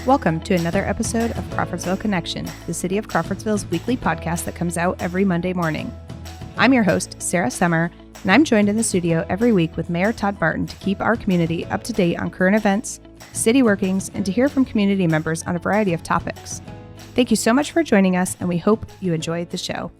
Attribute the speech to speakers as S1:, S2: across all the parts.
S1: Welcome to another episode of Crawfordsville Connection, the City of Crawfordsville's weekly podcast that comes out every Monday morning. I'm your host, Sarah Summer, and I'm joined in the studio every week with Mayor Todd Barton to keep our community up to date on current events, city workings, and to hear from community members on a variety of topics. Thank you so much for joining us, and we hope you enjoyed the show.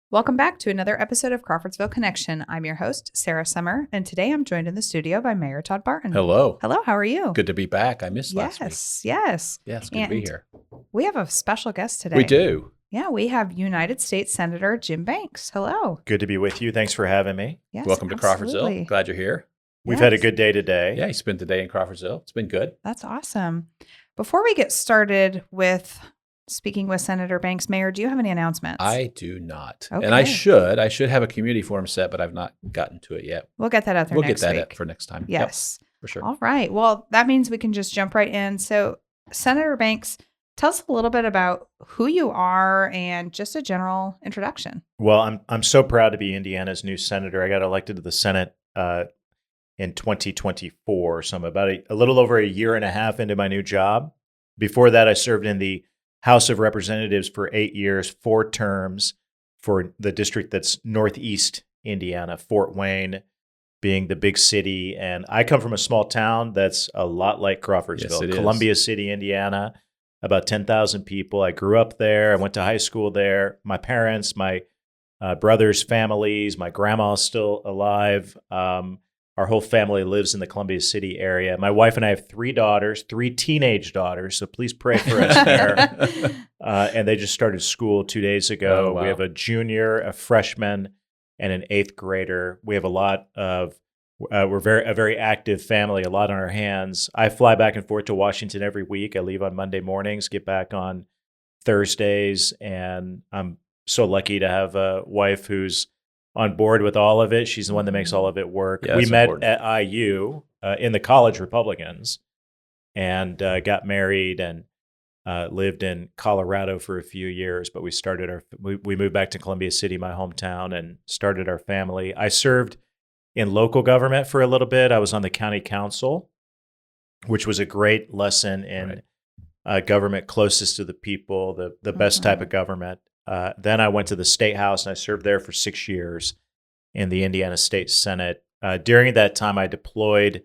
S1: Welcome back to another episode of Crawfordsville Connection. I'm your host, Sarah Summer, and today I'm joined in the studio by Mayor Todd Barton.
S2: Hello.
S1: Hello, how are you?
S2: Good to be back. I missed last week.
S1: Yes.
S2: Yeah, it's good to be here.
S1: We have a special guest today.
S2: We do.
S1: Yeah, we have United States Senator Jim Banks. Hello.
S3: Good to be with you. Thanks for having me.
S1: Yes,
S2: Welcome to Crawfordsville. Glad you're here.
S3: We've had a good day today.
S2: Yeah, you spent the day in Crawfordsville. It's been good.
S1: That's awesome. Before we get started with speaking with Senator Banks, Mayor, do you have any announcements?
S2: I do not.
S1: Okay.
S2: And I should have a community forum set, but I've not gotten to it yet.
S1: We'll get that out there
S2: We'll
S1: next
S2: get that
S1: week.
S2: up for next time.
S1: Yes.
S2: Yep, for sure.
S1: All right. Well, that means we can just jump right in. So, Senator Banks, tell us a little bit about who you are and just a general introduction.
S3: Well, I'm so proud to be Indiana's new senator. I got elected to the Senate in 2024, so I'm about a little over a year and a half into my new job. Before that, I served in the House of Representatives for 8 years, 4 terms for the district that's Northeast Indiana, Fort Wayne being the big city. And I come from a small town that's a lot like Crawfordsville,
S2: Yes,
S3: Columbia City, Indiana, about 10,000 people. I grew up there. I went to high school there. My parents, my brothers' families, my grandma's still alive. Our whole family lives in the Columbia City area. My wife and I have 3 daughters, 3 teenage daughters, so please pray for us there. And they just started school 2 days ago.
S2: Oh, wow.
S3: We have a junior, a freshman, and an 8th grader. We have a lot of, we're a very active family, a lot on our hands. I fly back and forth to Washington every week. I leave on Monday mornings, get back on Thursdays, and I'm so lucky to have a wife who's on board with all of it. She's the one that makes all of it work.
S2: Yeah,
S3: we met
S2: important.
S3: at IU in the college Republicans and got married and lived in Colorado for a few years. But we moved back to Columbia City, my hometown, and started our family. I served in local government for a little bit. I was on the county council, which was a great lesson in government closest to the people, the best type of government. Then I went to the State House, and I served there for 6 years in the Indiana State Senate. During that time, I deployed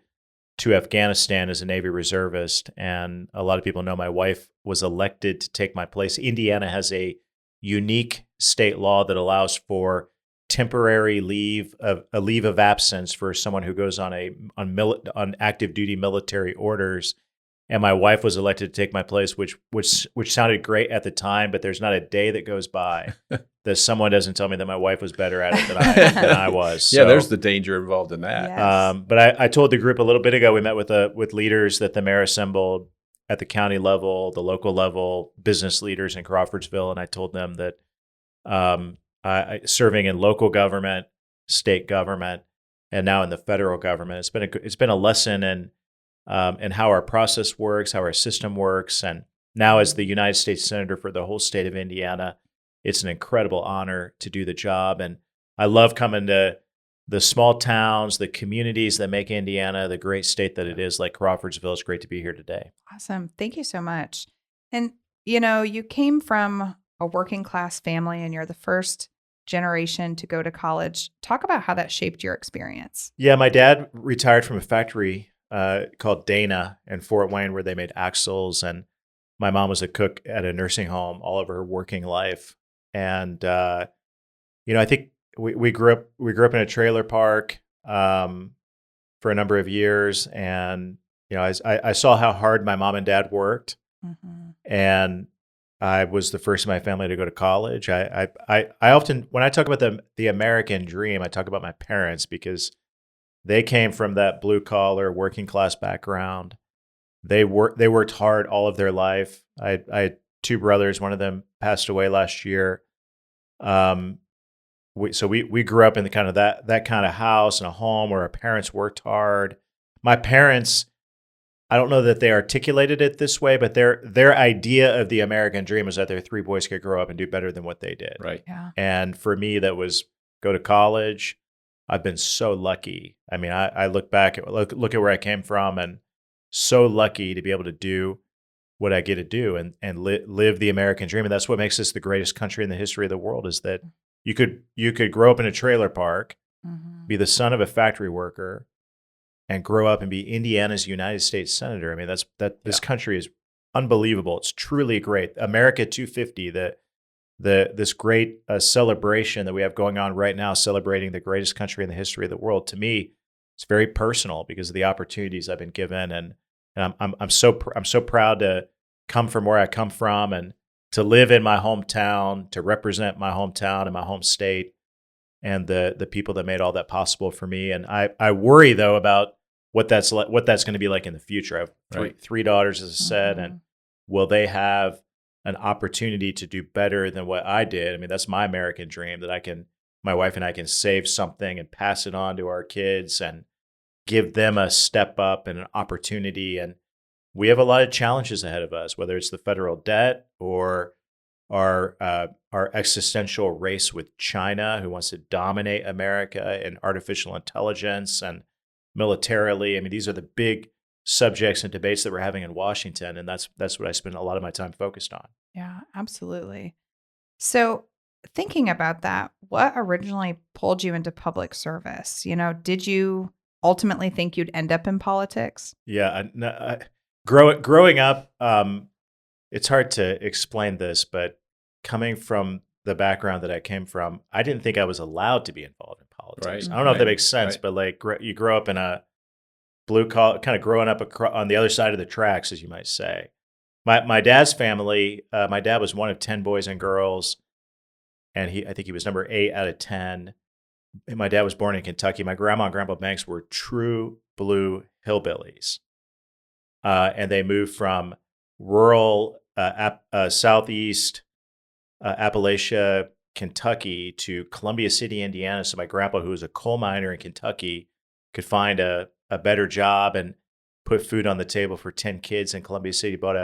S3: to Afghanistan as a Navy reservist, and a lot of people know my wife was elected to take my place. Indiana has a unique state law that allows for temporary leave of absence for someone who goes on active duty military orders. And my wife was elected to take my place, which sounded great at the time, but there's not a day that goes by that someone doesn't tell me that my wife was better at it than I was.
S2: Yeah,
S3: So,
S2: there's the danger involved in that.
S1: Yes.
S3: but I told the group a little bit ago, we met with leaders that the mayor assembled at the county level, the local level, business leaders in Crawfordsville, and I told them that I serving in local government, state government, and now in the federal government, it's been a lesson in and how our process works, how our system works. And now as the United States Senator for the whole state of Indiana, it's an incredible honor to do the job. And I love coming to the small towns, the communities that make Indiana the great state that it is, like Crawfordsville. It's great to be here today.
S1: Awesome. Thank you so much. And, you came from a working class family and you're the first generation to go to college. Talk about how that shaped your experience.
S3: Yeah, my dad retired from a factory called Dana in Fort Wayne, where they made axles, and my mom was a cook at a nursing home all of her working life. And I think we grew up in a trailer park for a number of years, and I saw how hard my mom and dad worked, and I was the first in my family to go to college. I often, when I talk about the American dream, I talk about my parents because they came from that blue collar working class background. They worked hard all of their life. I had 2 brothers. One of them passed away last year. We grew up in the kind of that kind of house and a home where our parents worked hard. My parents, I don't know that they articulated it this way, but their idea of the American dream was that their 3 boys could grow up and do better than what they did.
S2: Right.
S1: Yeah.
S3: And for me, that was go to college, I've been so lucky. I mean, I look back at look at where I came from, and so lucky to be able to do what I get to do and live the American dream. And that's what makes this the greatest country in the history of the world, is that you could grow up in a trailer park, be the son of a factory worker, and grow up and be Indiana's United States Senator. I mean, this country is unbelievable. It's truly great. America 250, this great celebration that we have going on right now, celebrating the greatest country in the history of the world. To me, it's very personal because of the opportunities I've been given, and I'm so proud to come from where I come from and to live in my hometown, to represent my hometown and my home state, and the people that made all that possible for me. And I worry though about what that's going to be like in the future. I have three daughters, as I said, and will they have an opportunity to do better than what I did? I mean, that's my American dream, that my wife and I can save something and pass it on to our kids and give them a step up and an opportunity. And we have a lot of challenges ahead of us, whether it's the federal debt or our existential race with China, who wants to dominate America in artificial intelligence and militarily. I mean, these are the big subjects and debates that we're having in Washington, and that's what I spend a lot of my time focused on.
S1: Yeah, absolutely. So thinking about that, what originally pulled you into public service? Did you ultimately think you'd end up in politics?
S3: Yeah, growing up, it's hard to explain this, but coming from the background that I came from, I didn't think I was allowed to be involved in politics.
S2: Right.
S3: I don't know if that makes sense, but like you grow up in a blue collar, kind of growing up on the other side of the tracks, as you might say. My dad's family, my dad was one of 10 boys and girls, and I think he was number 8 out of 10. And my dad was born in Kentucky. My grandma and grandpa Banks were true blue hillbillies. And they moved from rural southeast Appalachia, Kentucky to Columbia City, Indiana. So my grandpa, who was a coal miner in Kentucky, could find a better job and put food on the table for 10 kids in Columbia City. Bought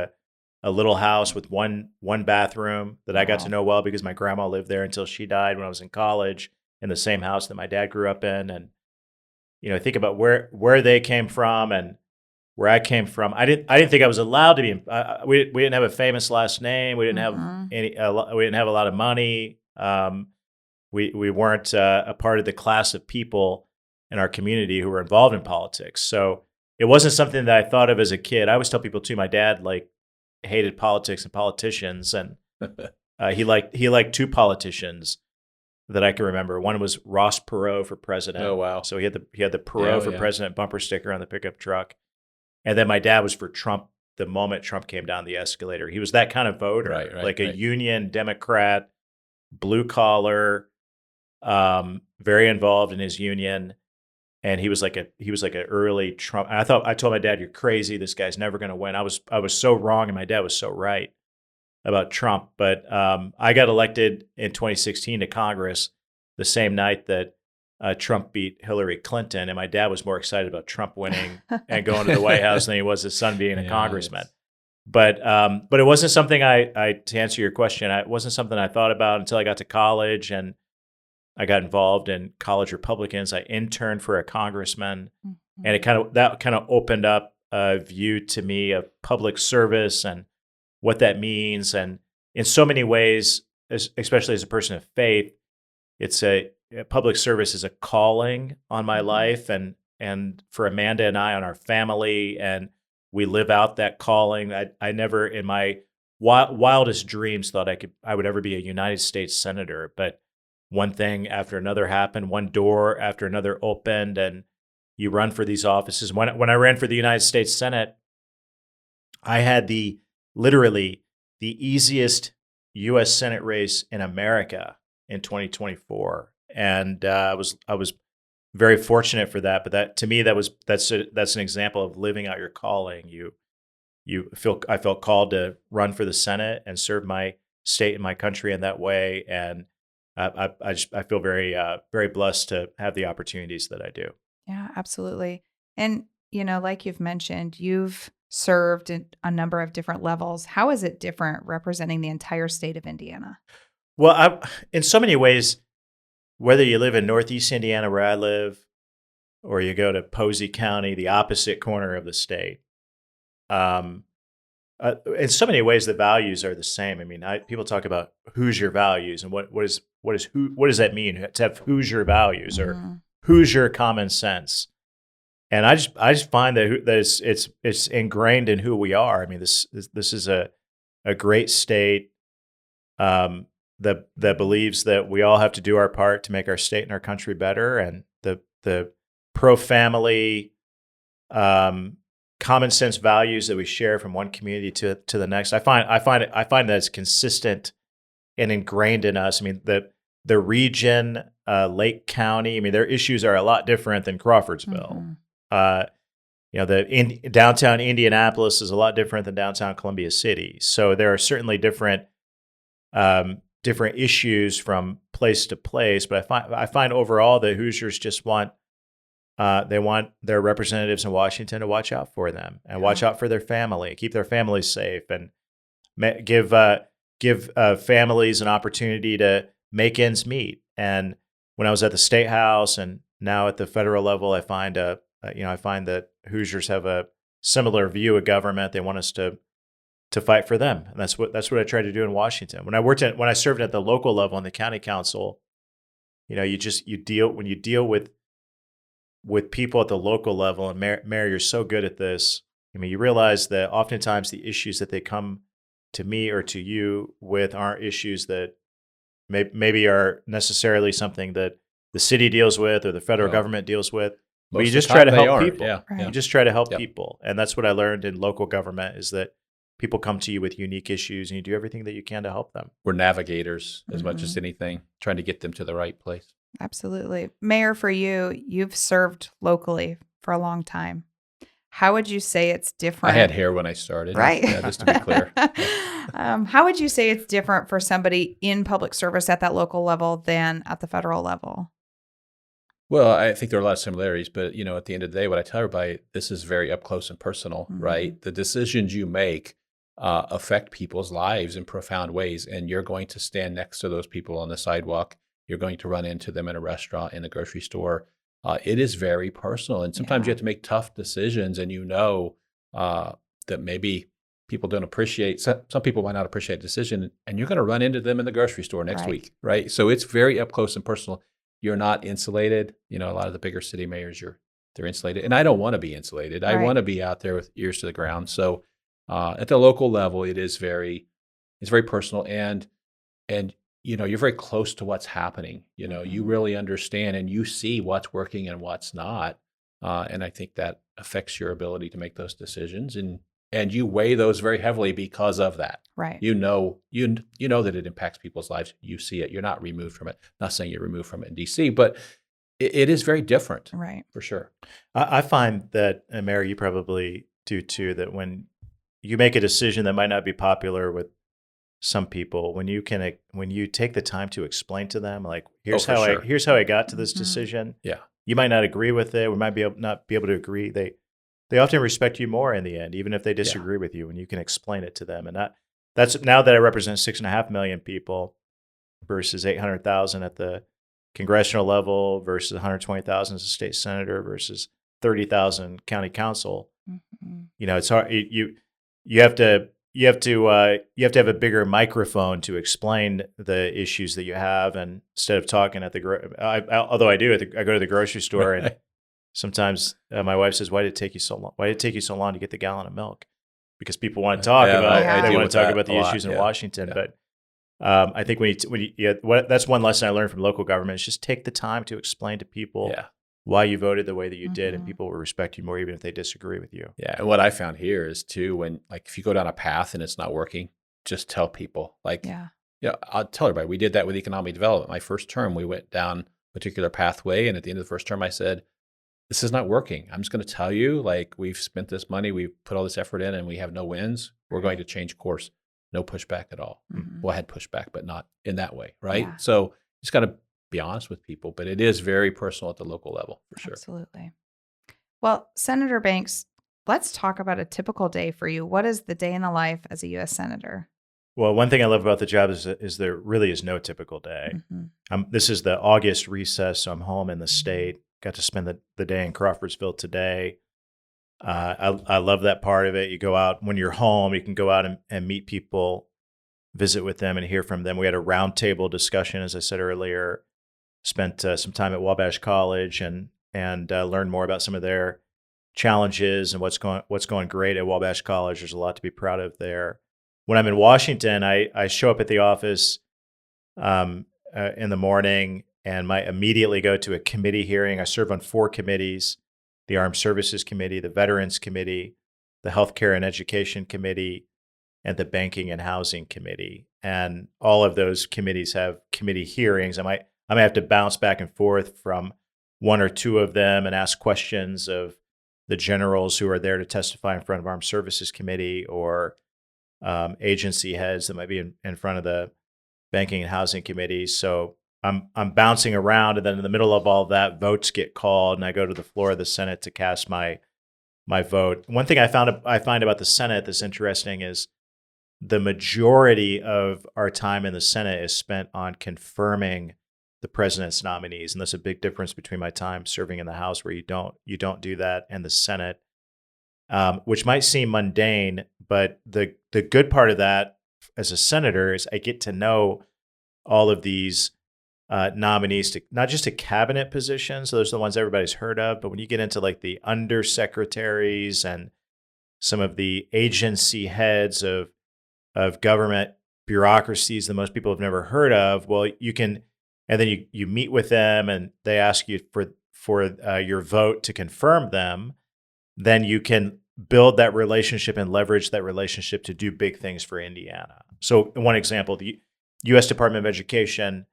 S3: a little house with one bathroom that I got to know well because my grandma lived there until she died when I was in college, in the same house that my dad grew up in. And think about where they came from and where I came from. I didn't think I was allowed to be. We didn't have a famous last name. We didn't have we didn't have a lot of money. We weren't a part of the class of people in our community who were involved in politics. So it wasn't something that I thought of as a kid. I always tell people too, my dad hated politics and politicians, and he liked 2 politicians that I can remember. One was Ross Perot for president.
S2: Oh wow!
S3: So he had the Perot for president bumper sticker on the pickup truck. And then my dad was for Trump the moment Trump came down the escalator. He was that kind of voter, a union Democrat, blue collar, very involved in his union. And he was like an early Trump. And I told my dad, "You're crazy. This guy's never going to win." I was so wrong, and my dad was so right about Trump. But I got elected in 2016 to Congress the same night that Trump beat Hillary Clinton, and my dad was more excited about Trump winning and going to the White House than he was his son being a congressman. But it wasn't something to answer your question, it wasn't something I thought about until I got to college and I got involved in college Republicans. I interned for a congressman, and it kind of opened up a view to me of public service and what that means. And in so many ways, especially as a person of faith, public service is a calling on my life, and for Amanda and I, on our family, and we live out that calling. I never in my wildest dreams thought I would ever be a United States senator, but one thing after another happened, one door after another opened, and you run for these offices. When I ran for the United States Senate, I had literally the easiest U.S. Senate race in America in 2024. And I was very fortunate for that. But that, to me, that's an example of living out your calling. I felt called to run for the Senate and serve my state and my country in that way. And I feel very very blessed to have the opportunities that I do.
S1: Yeah, absolutely. And like you've mentioned, you've served at a number of different levels. How is it different representing the entire state of Indiana?
S3: Well, in so many ways, whether you live in Northeast Indiana where I live, or you go to Posey County, the opposite corner of the state. In so many ways, the values are the same. I mean, people talk about Hoosier values, and what does that mean to have Hoosier values or Hoosier common sense? And I just find that it's ingrained in who we are. I mean, this is a great state that believes that we all have to do our part to make our state and our country better, and the pro family. Common sense values that we share from one community to the next. I find that it's consistent and ingrained in us. I mean, the region, Lake County. I mean, their issues are a lot different than Crawfordsville. Downtown Indianapolis is a lot different than downtown Columbia City. So there are certainly different issues from place to place. But I find overall that Hoosiers just want. They want their representatives in Washington to watch out for them and watch out for their family, keep their families safe, and give families an opportunity to make ends meet. And when I was at the State House and now at the federal level, I find that Hoosiers have a similar view of government. They want us to fight for them, and that's what I try to do in Washington. When I served at the local level in the county council, you deal with people at the local level, and Mayor, you're so good at this. I mean, you realize that oftentimes the issues that they come to me or to you with aren't issues that maybe are necessarily something that the city deals with or the federal government deals with. But you just try to help people.
S2: Yeah.
S3: You just try to help people. And that's what I learned in local government is that people come to you with unique issues and you do everything that you can to help them.
S2: We're navigators as much as anything, trying to get them to the right place.
S1: Absolutely. Mayor, for you've served locally for a long time. How would you say it's different?
S2: I had hair when I started.
S1: Right.
S2: Yeah, just to be clear.
S1: How would you say it's different for somebody in public service at that local level than at the federal level?
S2: Well, I think there are a lot of similarities, but at the end of the day, what I tell everybody, this is very up close and personal, right? The decisions you make affect people's lives in profound ways, and you're going to stand next to those people on the sidewalk. You're going to run into them in a restaurant, in a grocery store. It is very personal. And sometimes you have to make tough decisions, and that maybe people don't appreciate. Some people might not appreciate a decision, and you're going to run into them in the grocery store next week, right? So it's very up close and personal. You're not insulated. A lot of the bigger city mayors, they're insulated. And I don't want to be insulated. I want to be out there with ears to the ground. So at the local level, it's very personal. And you're very close to what's happening. You really understand and you see what's working and what's not. And I think that affects your ability to make those decisions. And you weigh those very heavily because of that.
S1: Right.
S2: You know that it impacts people's lives. You see it. You're not removed from it. Not saying you're removed from it in DC, but it is very different.
S1: Right.
S2: For sure.
S3: I find that, and Mary, you probably do too, that when you make a decision that might not be popular with some people, when you take the time to explain to them, like, here's how I got to this decision. Yeah. You might not agree with it. We might not be able to agree. They often respect you more in the end, even if they disagree with you, when you can explain it to them. And that's now that I represent 6.5 million people versus 800,000 at the congressional level versus 120,000 as a state senator versus 30,000 county council. It's hard. You have to have a bigger microphone to explain the issues that you have, and instead of talking at although I do, I go to the grocery store and sometimes my wife says, "Why did it take you so long? Why did it take you so long to get the gallon of milk?" Because people want to talk about the issues in Washington. Yeah. But I think that's one lesson I learned from local government is just take the time to explain to people why you voted the way that you did, and people will respect you more even if they disagree with you.
S2: Yeah, and what I found here is too, when if you go down a path and it's not working, just tell people. I'll tell everybody. We did that with economic development. My first term, we went down a particular pathway, and at the end of the first term, I said, "This is not working. I'm just going to tell you, we've spent this money, we've put all this effort in, and we have no wins. We're going to change course." No pushback at all. Well, I had pushback, but not in that way, right? Yeah. So you just got to be honest with people, but it is very personal at the local level, for sure.
S1: Absolutely. Well, Senator Banks, let's talk about a typical day for you. What is the day in the life as a U.S. Senator?
S3: Well, one thing I love about the job is there really is no typical day. This is the August recess, so I'm home in the state. Got to spend the day in Crawfordsville today. I love that part of it. You go out when you're home, you can go out and meet people, visit with them, and hear from them. We had a roundtable discussion, as I said earlier. Spent some time at Wabash College and learned more about some of their challenges and what's going great at Wabash College. There's a lot to be proud of there. When I'm in Washington, I show up at the office in the morning and might immediately go to a committee hearing. I serve on 4 committees: the Armed Services Committee, the Veterans Committee, the Healthcare and Education Committee, and the Banking and Housing Committee. And all of those committees have committee hearings. I might have to bounce back and forth from 1 or 2 of them and ask questions of the generals who are there to testify in front of Armed Services Committee, or agency heads that might be in front of the Banking and Housing Committee. So I'm bouncing around, and then in the middle of all that, votes get called, and I go to the floor of the Senate to cast my vote. One thing I find about the Senate that's interesting is the majority of our time in the Senate is spent on confirming the president's nominees, and that's a big difference between my time serving in the House, where you don't do that, and the Senate, which might seem mundane, but the good part of that as a senator is I get to know all of these nominees to not just to cabinet positions. So those are the ones everybody's heard of, but when you get into like the undersecretaries and some of the agency heads of government bureaucracies that most people have never heard of, well, you can, and then you meet with them and they ask you for your vote to confirm them. Then you can build that relationship and leverage that relationship to do big things for Indiana. So one example, the U.S. Department of Education,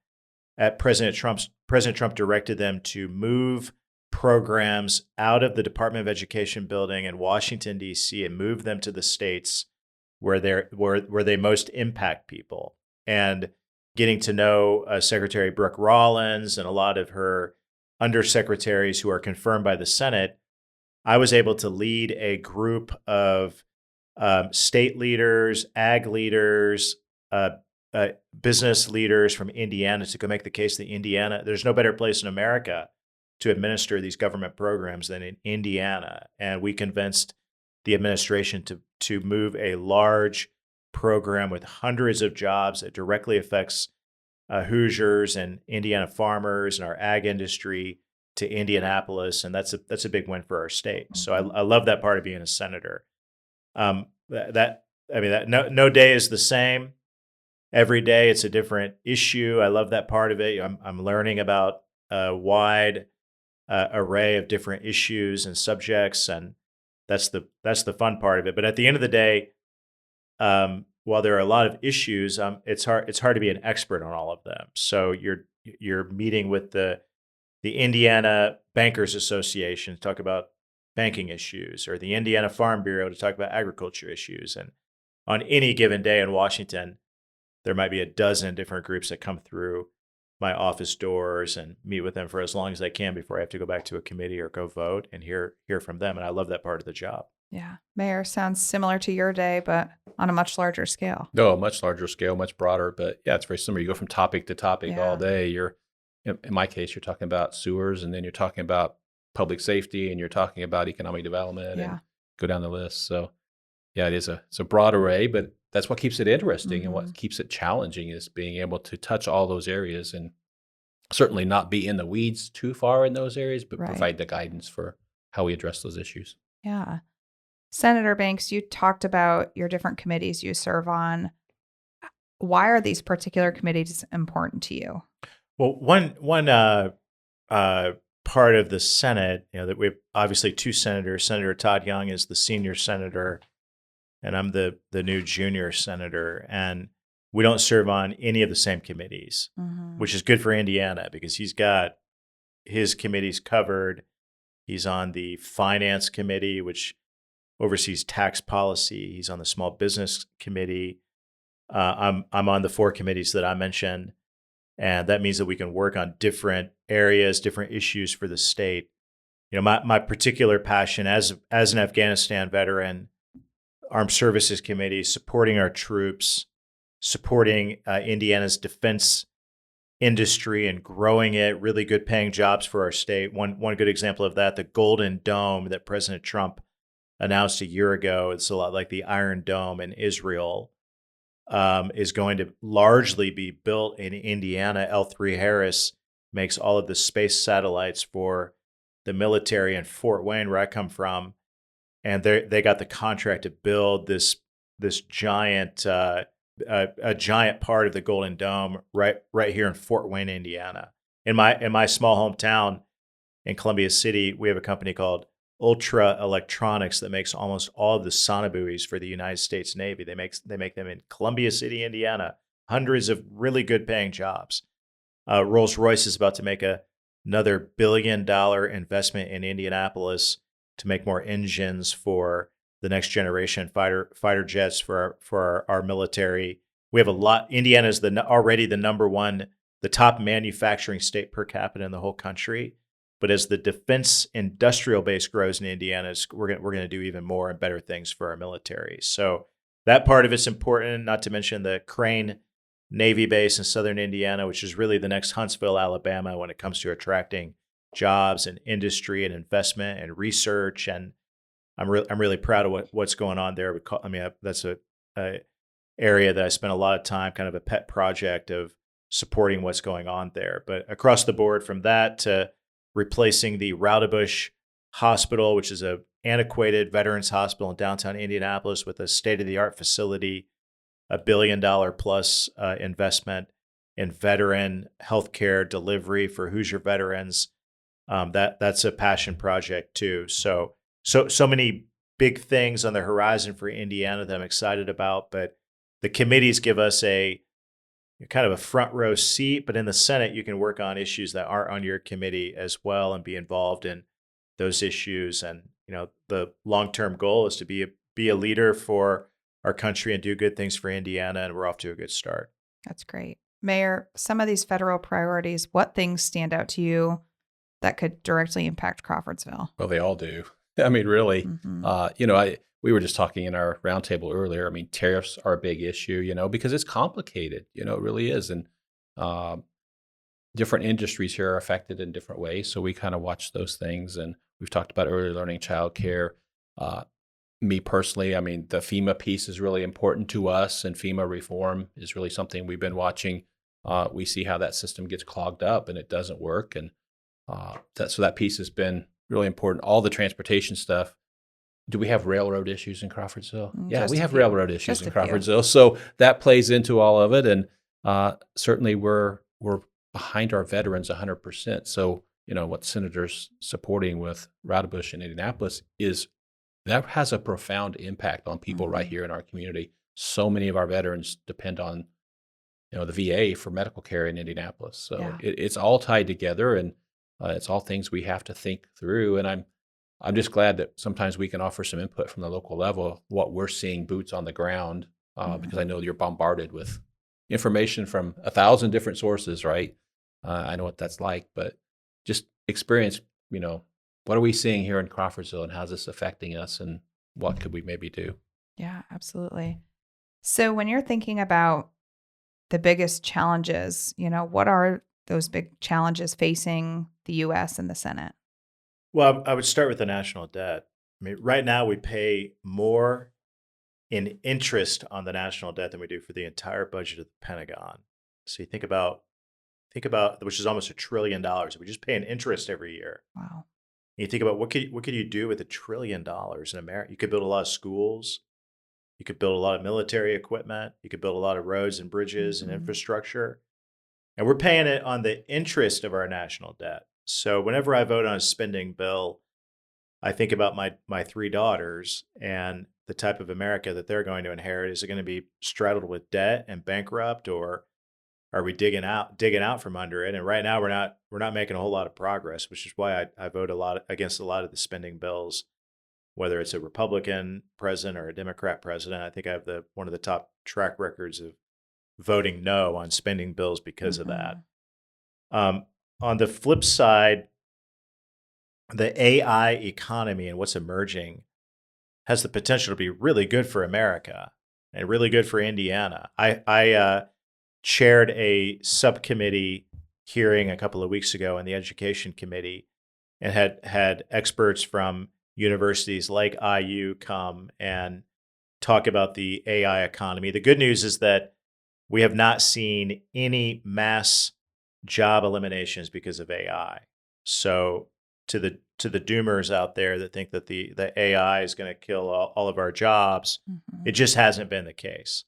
S3: at President Trump directed them to move programs out of the Department of Education building in Washington, D.C. and move them to the states where they most impact people. And getting to know Secretary Brooke Rollins and a lot of her undersecretaries who are confirmed by the Senate, I was able to lead a group of state leaders, ag leaders, business leaders from Indiana to go make the case that Indiana, there's no better place in America to administer these government programs than in Indiana. And we convinced the administration to move a large program with hundreds of jobs that directly affects Hoosiers and Indiana farmers and our ag industry to Indianapolis, and that's a big win for our state. So I love that part of being a senator. No day is the same. Every day it's a different issue. I love that part of it. I'm learning about a wide array of different issues and subjects, and that's the fun part of it. But at the end of the day, while there are a lot of issues, it's hard to be an expert on all of them. So you're meeting with the Indiana Bankers Association to talk about banking issues, or the Indiana Farm Bureau to talk about agriculture issues. And on any given day in Washington, there might be a dozen different groups that come through my office doors and meet with them for as long as I can before I have to go back to a committee or go vote and hear from them. And I love that part of the job.
S1: Yeah. Mayor, sounds similar to your day, but on a much larger scale.
S2: No, much larger scale, much broader. But yeah, it's very similar. You go from topic to topic all day. In my case, you're talking about sewers, and then you're talking about public safety, and you're talking about economic development, and go down the list. So yeah, it's a broad array, but that's what keeps it interesting and what keeps it challenging is being able to touch all those areas and certainly not be in the weeds too far in those areas, but provide the guidance for how we address those issues. Yeah.
S1: Senator Banks, you talked about your different committees you serve on. Why are these particular committees important to you?
S3: Well, one part of the Senate, that we have obviously 2 senators. Senator Todd Young is the senior senator, and I'm the new junior senator. And we don't serve on any of the same committees, which is good for Indiana because he's got his committees covered. He's on the Finance Committee, which oversees tax policy. He's on the Small Business Committee. I'm on the 4 committees that I mentioned. And that means that we can work on different areas, different issues for the state. My particular passion as an Afghanistan veteran, Armed Services Committee, supporting our troops, supporting Indiana's defense industry and growing it, really good paying jobs for our state. One good example of that, the Golden Dome that President Trump announced a year ago. It's a lot like the Iron Dome in Israel, is going to largely be built in Indiana. L3 Harris makes all of the space satellites for the military in Fort Wayne, where I come from. And they got the contract to build this giant a giant part of the Golden Dome right here in Fort Wayne, Indiana. In my small hometown in Columbia City, we have a company called Ultra Electronics that makes almost all of the sonobuoys for the United States Navy. They make them in Columbia City, Indiana. Hundreds of really good paying jobs. Rolls-Royce is about to make another $1 billion investment in Indianapolis to make more engines for the next generation fighter jets for our military. We have a lot. Indiana is already the top manufacturing state per capita in the whole country. But as the defense industrial base grows in Indiana, we're going to do even more and better things for our military. So that part of it's important. Not to mention the Crane Navy base in southern Indiana, which is really the next Huntsville, Alabama, when it comes to attracting jobs and industry and investment and research. And I'm really proud of what's going on there. That's a area that I spent a lot of time, kind of a pet project of supporting what's going on there. But across the board, from that to replacing the Roudabush Hospital, which is a antiquated veterans hospital in downtown Indianapolis with a state-of-the-art facility, $1 billion plus investment in veteran healthcare delivery for Hoosier veterans. That's a passion project too. So many big things on the horizon for Indiana that I'm excited about, but the committees give us a kind of a front row seat, but in the Senate, you can work on issues that aren't on your committee as well and be involved in those issues. And, the long-term goal is to be a leader for our country and do good things for Indiana. And we're off to a good start.
S1: That's great. Mayor, some of these federal priorities, what things stand out to you that could directly impact Crawfordsville?
S2: Well, they all do. I mean, really,
S1: Mm-hmm.
S2: We were just talking in our roundtable earlier. I mean, tariffs are a big issue, because it's complicated, it really is. And different industries here are affected in different ways. So we kind of watch those things. And we've talked about early learning, childcare. Me personally, I mean, the FEMA piece is really important to us, and FEMA reform is really something we've been watching. We see how that system gets clogged up and it doesn't work. And so that piece has been really important. All the transportation stuff. Do we have railroad issues in Crawfordsville? Yeah, we have railroad issues in Crawfordsville. So that plays into all of it. And certainly we're behind our veterans 100%. So, what Senator's supporting with Roudabush in Indianapolis that has a profound impact on people right here in our community. So many of our veterans depend on, the VA for medical care in Indianapolis. So it's all tied together, and it's all things we have to think through. And I'm just glad that sometimes we can offer some input from the local level, what we're seeing boots on the ground, because I know you're bombarded with information from 1,000 different sources, right? I know what that's like, but just experience, what are we seeing here in Crawfordsville, and how's this affecting us, and what could we maybe do?
S1: Yeah, absolutely. So when you're thinking about the biggest challenges, what are those big challenges facing the U.S. and the Senate?
S3: Well, I would start with the national debt. I mean, right now we pay more in interest on the national debt than we do for the entire budget of the Pentagon. So you think about, which is almost $1 trillion. We just pay in interest every year.
S1: Wow.
S3: And you think about what could you do with $1 trillion in America? You could build a lot of schools. You could build a lot of military equipment. You could build a lot of roads and bridges and infrastructure. And we're paying it on the interest of our national debt. So whenever I vote on a spending bill, I think about my 3 daughters and the type of America that they're going to inherit. Is it going to be straddled with debt and bankrupt, or are we digging out from under it? And right now we're not making a whole lot of progress, which is why I vote against a lot of the spending bills, whether it's a Republican president or a Democrat president. I think I have one of the top track records of voting no on spending bills because of that. On the flip side, the AI economy and what's emerging has the potential to be really good for America. and really good for Indiana. I chaired a subcommittee hearing a couple of weeks ago in the Education Committee, and had experts from universities like IU come and talk about the AI economy. The good news is that we have not seen any mass job eliminations because of AI. So to the doomers out there that think that the AI is going to kill all of our jobs, it just hasn't been the case.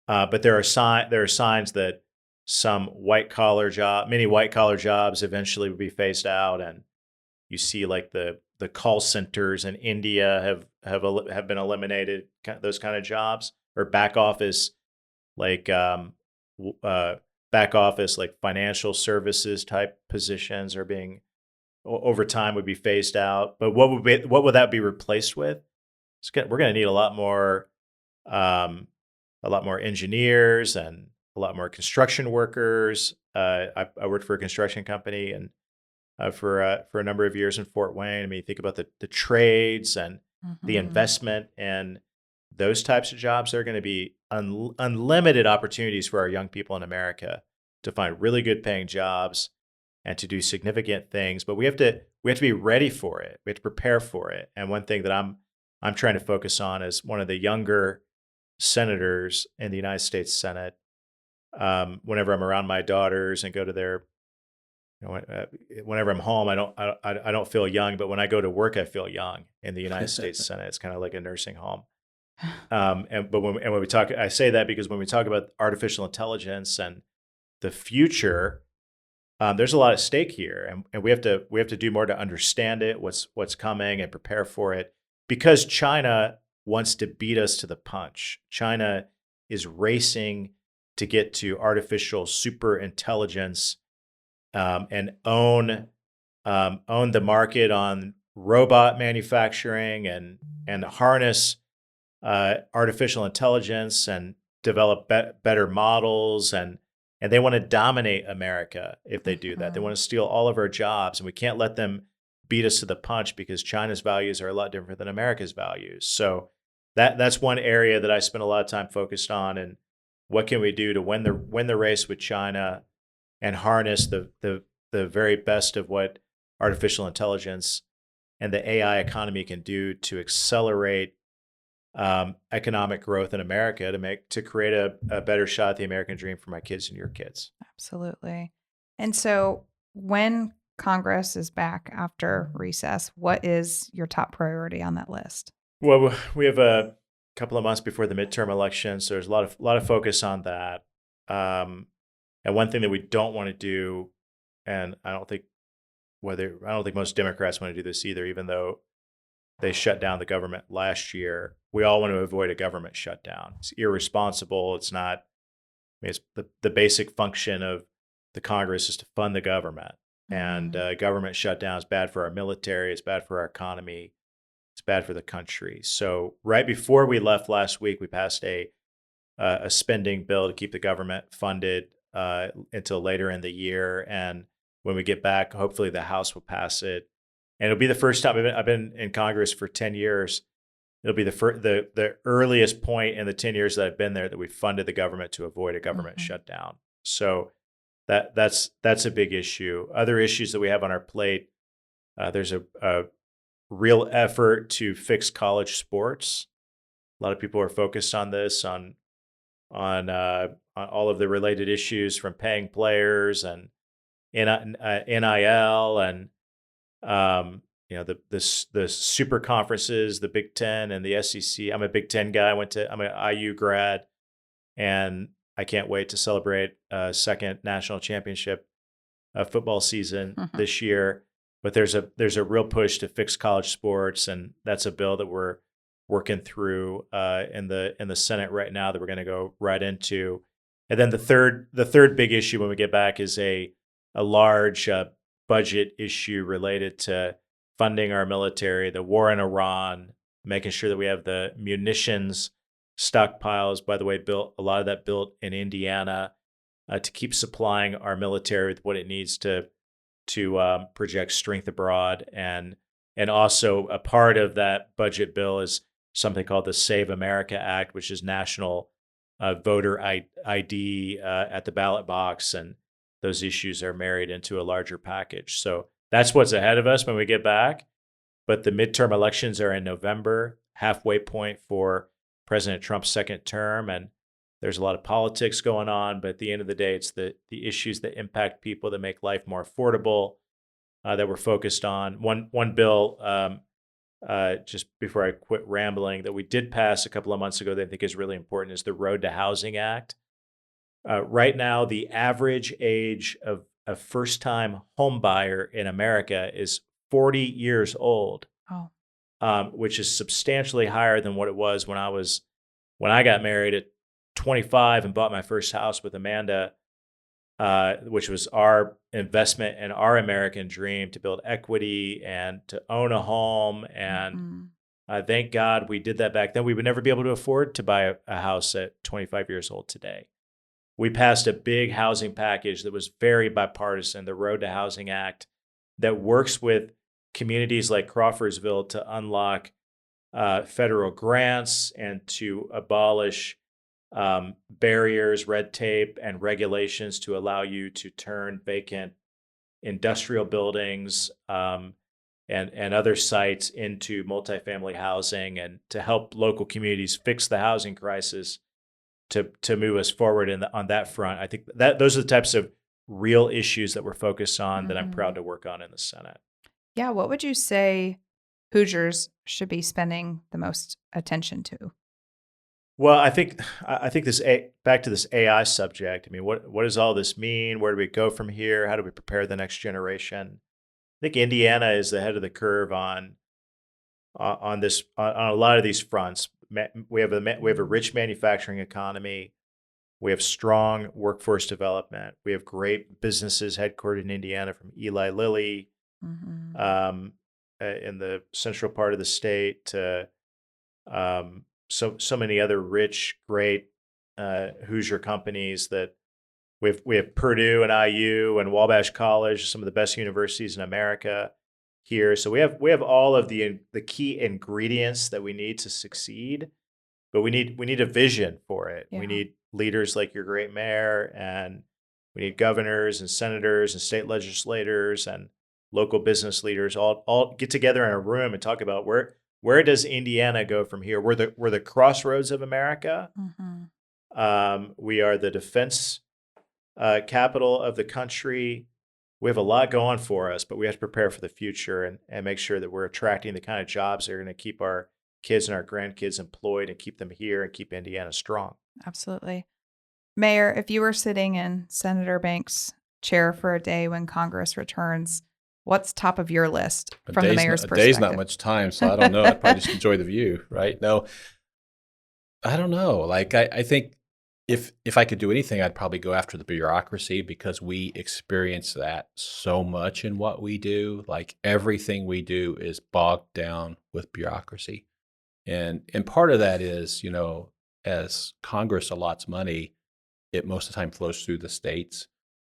S3: But there are signs that many white collar jobs eventually will be phased out, and you see like the call centers in India have been eliminated. Those kind of jobs, or back office like financial services type positions are being over time would be phased out. But what would that be replaced with? We're going to need a lot more engineers and a lot more construction workers. I worked for a construction company and for a number of years in Fort Wayne. I mean, you think about the trades and the investment and those types of jobs. There are going to be unlimited opportunities for our young people in America to find really good paying jobs and to do significant things. But we have to be ready for it. We have to prepare for it. And one thing that I'm trying to focus on as one of the younger senators in the United States Senate. Whenever I'm around my daughters and go to their, whenever I'm home, I don't feel young, but when I go to work, I feel young in the United States Senate. It's kind of like a nursing home. When we talk, I say that because when we talk about artificial intelligence and the future, there's a lot at stake here, and we have to do more to understand it, what's coming, and prepare for it. Because China wants to beat us to the punch. China is racing to get to artificial super intelligence and own the market on robot manufacturing and harness artificial intelligence and develop better models, and they want to dominate America if they do that. They want to steal all of our jobs, and we can't let them beat us to the punch because China's values are a lot different than America's values. So that's one area that I spend a lot of time focused on, and what can we do to win the race with China and harness the very best of what artificial intelligence and the AI economy can do to accelerate economic growth in America to create a better shot at the American dream for my kids and your kids.
S1: Absolutely. And so when Congress is back after recess, what is your top priority on that list?
S3: Well, we have a couple of months before the midterm elections, so there's a lot of focus on that. And one thing that we don't want to do, and I don't think most Democrats want to do this either, even though they shut down the government last year. We all want to avoid a government shutdown. It's irresponsible. It's not. I mean, it's the basic function of the Congress is to fund the government, and government shutdown is bad for our military. It's bad for our economy. It's bad for the country. So right before we left last week, we passed a spending bill to keep the government funded until later in the year. And when we get back, hopefully the House will pass it. And it'll be the first time I've been in Congress for 10 years. It'll be the earliest point in the 10 years that I've been there that we funded the government to avoid a government shutdown. So that's a big issue. Other issues that we have on our plate, there's a real effort to fix college sports. A lot of people are focused on this, on all of the related issues from paying players and NIL and the super conferences, the Big Ten and the SEC. I'm a Big Ten guy. I'm an IU grad, and I can't wait to celebrate a second national championship football season this year. But there's a real push to fix college sports, and that's a bill that we're working through in the Senate right now that we're going to go right into. And then the third big issue when we get back is a large budget issue related to funding our military, the war in Iran, making sure that we have the munitions stockpiles. By the way, a lot of that built in Indiana to keep supplying our military with what it needs to project strength abroad. And also a part of that budget bill is something called the Save America Act, which is national voter ID at the ballot box, and those issues are married into a larger package. So that's what's ahead of us when we get back. But the midterm elections are in November, halfway point for President Trump's second term, and there's a lot of politics going on. But at the end of the day, it's the issues that impact people, that make life more affordable, that we're focused on. One bill, just before I quit rambling, that we did pass a couple of months ago that I think is really important is the Road to Housing Act. Right now, the average age of a first-time home buyer in America is 40 years old, which is substantially higher than what it was when I got married at 25 and bought my first house with Amanda, which was our investment in our American dream to build equity and to own a home. And thank God we did that back then. We would never be able to afford to buy a house at 25 years old today. We passed a big housing package that was very bipartisan, the Road to Housing Act, that works with communities like Crawfordsville to unlock federal grants and to abolish barriers, red tape, and regulations to allow you to turn vacant industrial buildings and other sites into multifamily housing, and to help local communities fix the housing crisis to move us forward on that front. I think that those are the types of real issues that we're focused on that I'm proud to work on in the Senate.
S1: Yeah. What would you say Hoosiers should be spending the most attention to?
S3: Well, I think this back to this AI subject. I mean, what does all this mean? Where do we go from here? How do we prepare the next generation? I think Indiana is ahead of the curve on this on a lot of these fronts. We have a rich manufacturing economy. We have strong workforce development. We have great businesses headquartered in Indiana, from Eli Lilly in the central part of the state to so many other rich, great Hoosier companies. That we have Purdue and IU and Wabash College, some of the best universities in America here. So we have all of the key ingredients that we need to succeed, but we need a vision for it. Yeah. We need leaders like your great mayor, and we need governors and senators and state legislators and local business leaders all get together in a room and talk about where does Indiana go from here? We're the crossroads of America. We are the defense capital of the country. We have a lot going for us, but we have to prepare for the future and make sure that we're attracting the kind of jobs that are going to keep our kids and our grandkids employed and keep them here and keep Indiana strong.
S1: Absolutely. Mayor, if you were sitting in Senator Banks' chair for a day when Congress returns, what's top of your list from the mayor's perspective?
S2: A day's not much time, so I don't know. I'd probably just enjoy the view, right? No, I don't know. Like, I think if I could do anything, I'd probably go after the bureaucracy, because we experience that so much in what we do. Like, everything we do is bogged down with bureaucracy. And part of that is, as Congress allots money, it most of the time flows through the states.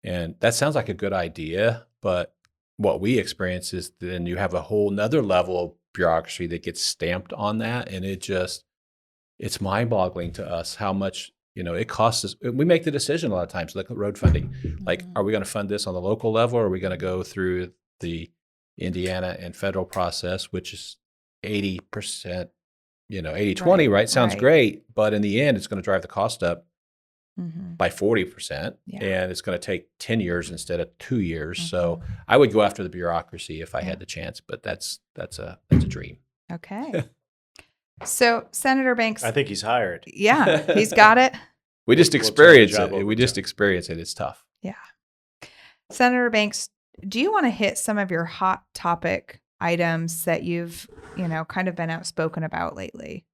S2: And that sounds like a good idea, but what we experience is then you have a whole nother level of bureaucracy that gets stamped on that. And it's mind-boggling to us how much, it costs us. We make the decision a lot of times, like road funding. Like, are we going to fund this on the local level, or are we going to go through the Indiana and federal process, which is 80%, 80-20, right? Sounds great. But in the end, it's going to drive the cost up by 40%. Yeah. And it's going to take 10 years instead of 2 years. So I would go after the bureaucracy if I had the chance, but that's a dream.
S1: Okay. So Senator Banks,
S3: I think he's hired.
S1: Yeah, he's got it.
S2: We just experience it. We just experience it. It's tough.
S1: Yeah. Senator Banks, do you want to hit some of your hot topic items that you've, kind of been outspoken about lately?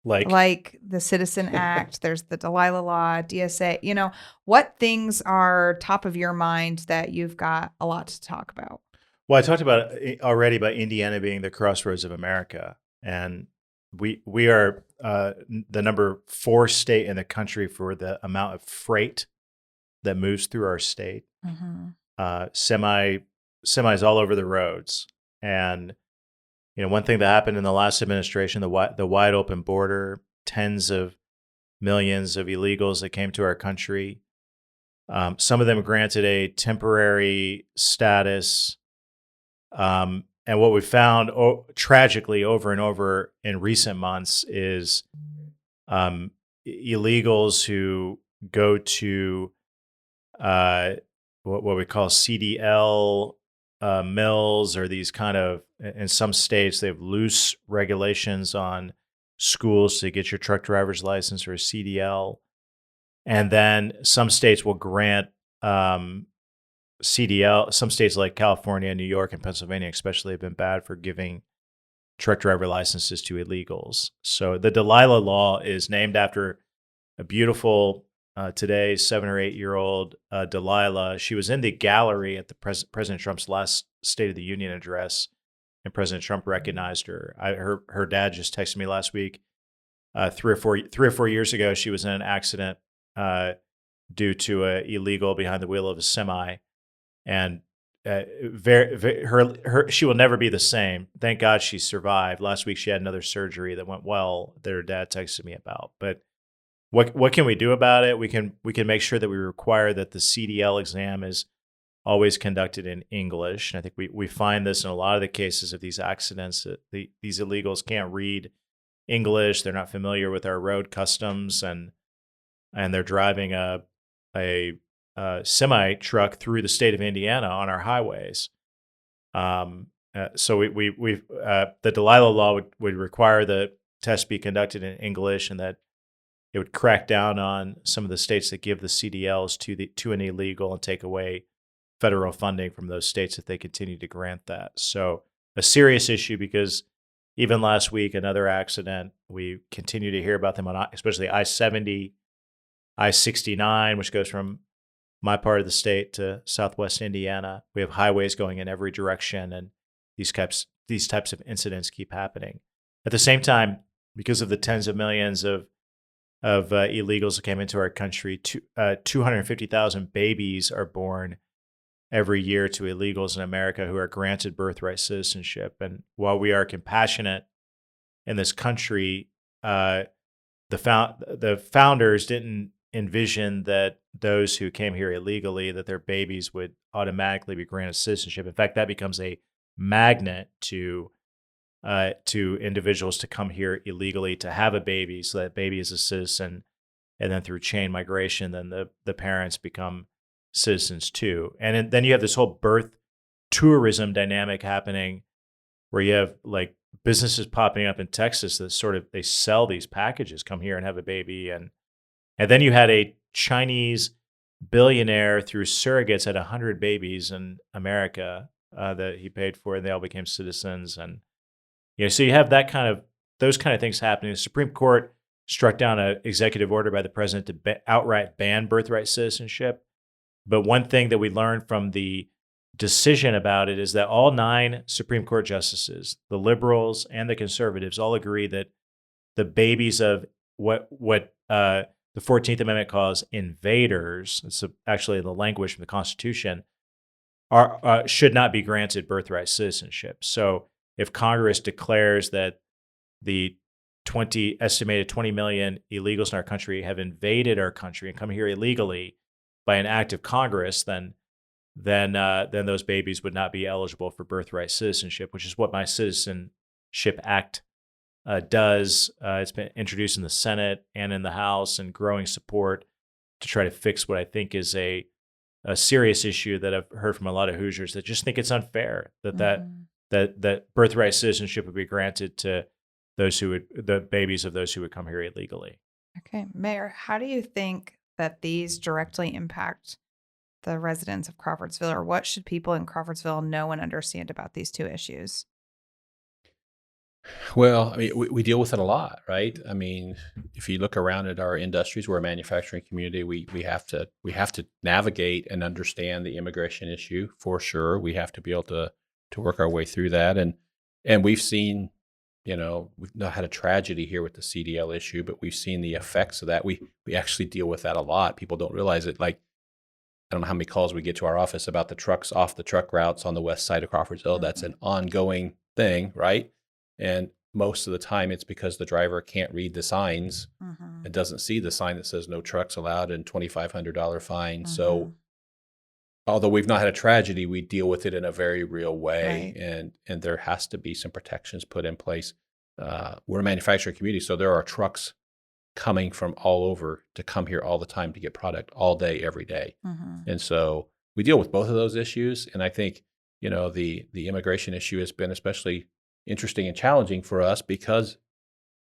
S1: Like the Citizen Act, there's the Dalilah Law, DSA, what things are top of your mind that you've got a lot to talk about?
S3: Well, I talked about already about Indiana being the crossroads of America. And we are the number 4 state in the country for the amount of freight that moves through our state. Semis all over the roads. And, one thing that happened in the last administration, the wide open border, tens of millions of illegals that came to our country. Some of them granted a temporary status. And what we found tragically over and over in recent months is illegals who go to what we call CDL mills, or these kind of, in some states, they have loose regulations on schools to get your truck driver's license or a CDL. And then some states will grant CDL. Some states like California, New York, and Pennsylvania especially have been bad for giving truck driver licenses to illegals. So the Dalilah Law is named after a beautiful, today 7 or 8 year old Dalilah. She was in the gallery at the President Trump's last State of the Union address, and President Trump recognized her. Her dad just texted me last week. 3 or 4 years ago, she was in an accident due to an illegal behind the wheel of a semi, and she will never be the same. Thank God she survived. Last week she had another surgery that went well that her dad texted me about. But what can we do about it? We can make sure that we require that the CDL exam is always conducted in English. And I think we find this in a lot of the cases of these accidents, that these illegals can't read English. They're not familiar with our road customs, and they're driving a semi truck through the state of Indiana on our highways. So the Dalilah Law would require the test be conducted in English, and that it would crack down on some of the states that give the CDLs to an illegal and take away federal funding from those states if they continue to grant that. So a serious issue, because even last week, another accident, we continue to hear about them on especially I-70, I-69, which goes from my part of the state to Southwest Indiana. We have highways going in every direction, and these types of incidents keep happening. At the same time, because of the tens of millions of illegals that came into our country, 250,000 babies are born every year to illegals in America who are granted birthright citizenship. And while we are compassionate in this country, the founders didn't envision that those who came here illegally, that their babies would automatically be granted citizenship. In fact, that becomes a magnet to individuals to come here illegally to have a baby, so that baby is a citizen, and then through chain migration, then the parents become citizens too. And then you have this whole birth tourism dynamic happening, where you have like businesses popping up in Texas that they sell these packages, come here and have a baby, and then you had a Chinese billionaire through surrogates had 100 babies in America that he paid for, and they all became citizens. And so you have those kind of things happening. The Supreme Court struck down an executive order by the president to outright ban birthright citizenship. But one thing that we learned from the decision about it is that all 9 Supreme Court justices, the liberals and the conservatives, all agree that the babies of what the 14th Amendment calls invaders, it's actually the language from the Constitution, should not be granted birthright citizenship. So if Congress declares that the estimated 20 million illegals in our country have invaded our country and come here illegally by an act of Congress, then those babies would not be eligible for birthright citizenship, which is what my Citizenship Act does. It's been introduced in the Senate and in the House, and growing support to try to fix what I think is a serious issue that I've heard from a lot of Hoosiers that just think it's unfair that birthright citizenship would be granted to the babies of those who would come here illegally.
S1: Okay, Mayor, how do you think that these directly impact the residents of Crawfordsville, or what should people in Crawfordsville know and understand about these two issues?
S2: Well, I mean, we deal with it a lot, right? I mean, if you look around at our industries, we're a manufacturing community. We have to navigate and understand the immigration issue for sure. We have to be able to work our way through that, and we've seen, we've not had a tragedy here with the CDL issue, but we've seen the effects of that. We actually deal with that a lot. People don't realize it. Like, I don't know how many calls we get to our office about the trucks off the truck routes on the west side of Crawfordsville. That's an ongoing thing, right? And most of the time it's because the driver can't read the signs
S1: Mm-hmm.
S2: and doesn't see the sign that says no trucks allowed and $2,500 fine.
S1: Mm-hmm.
S2: So although we've not had a tragedy, we deal with it in a very real way,
S1: Right.
S2: and there has to be some protections put in place. We're a manufacturing community, so there are trucks coming from all over to come here all the time to get product all day, every day.
S1: Mm-hmm.
S2: And so we deal with both of those issues. And I think, the immigration issue has been especially interesting and challenging for us because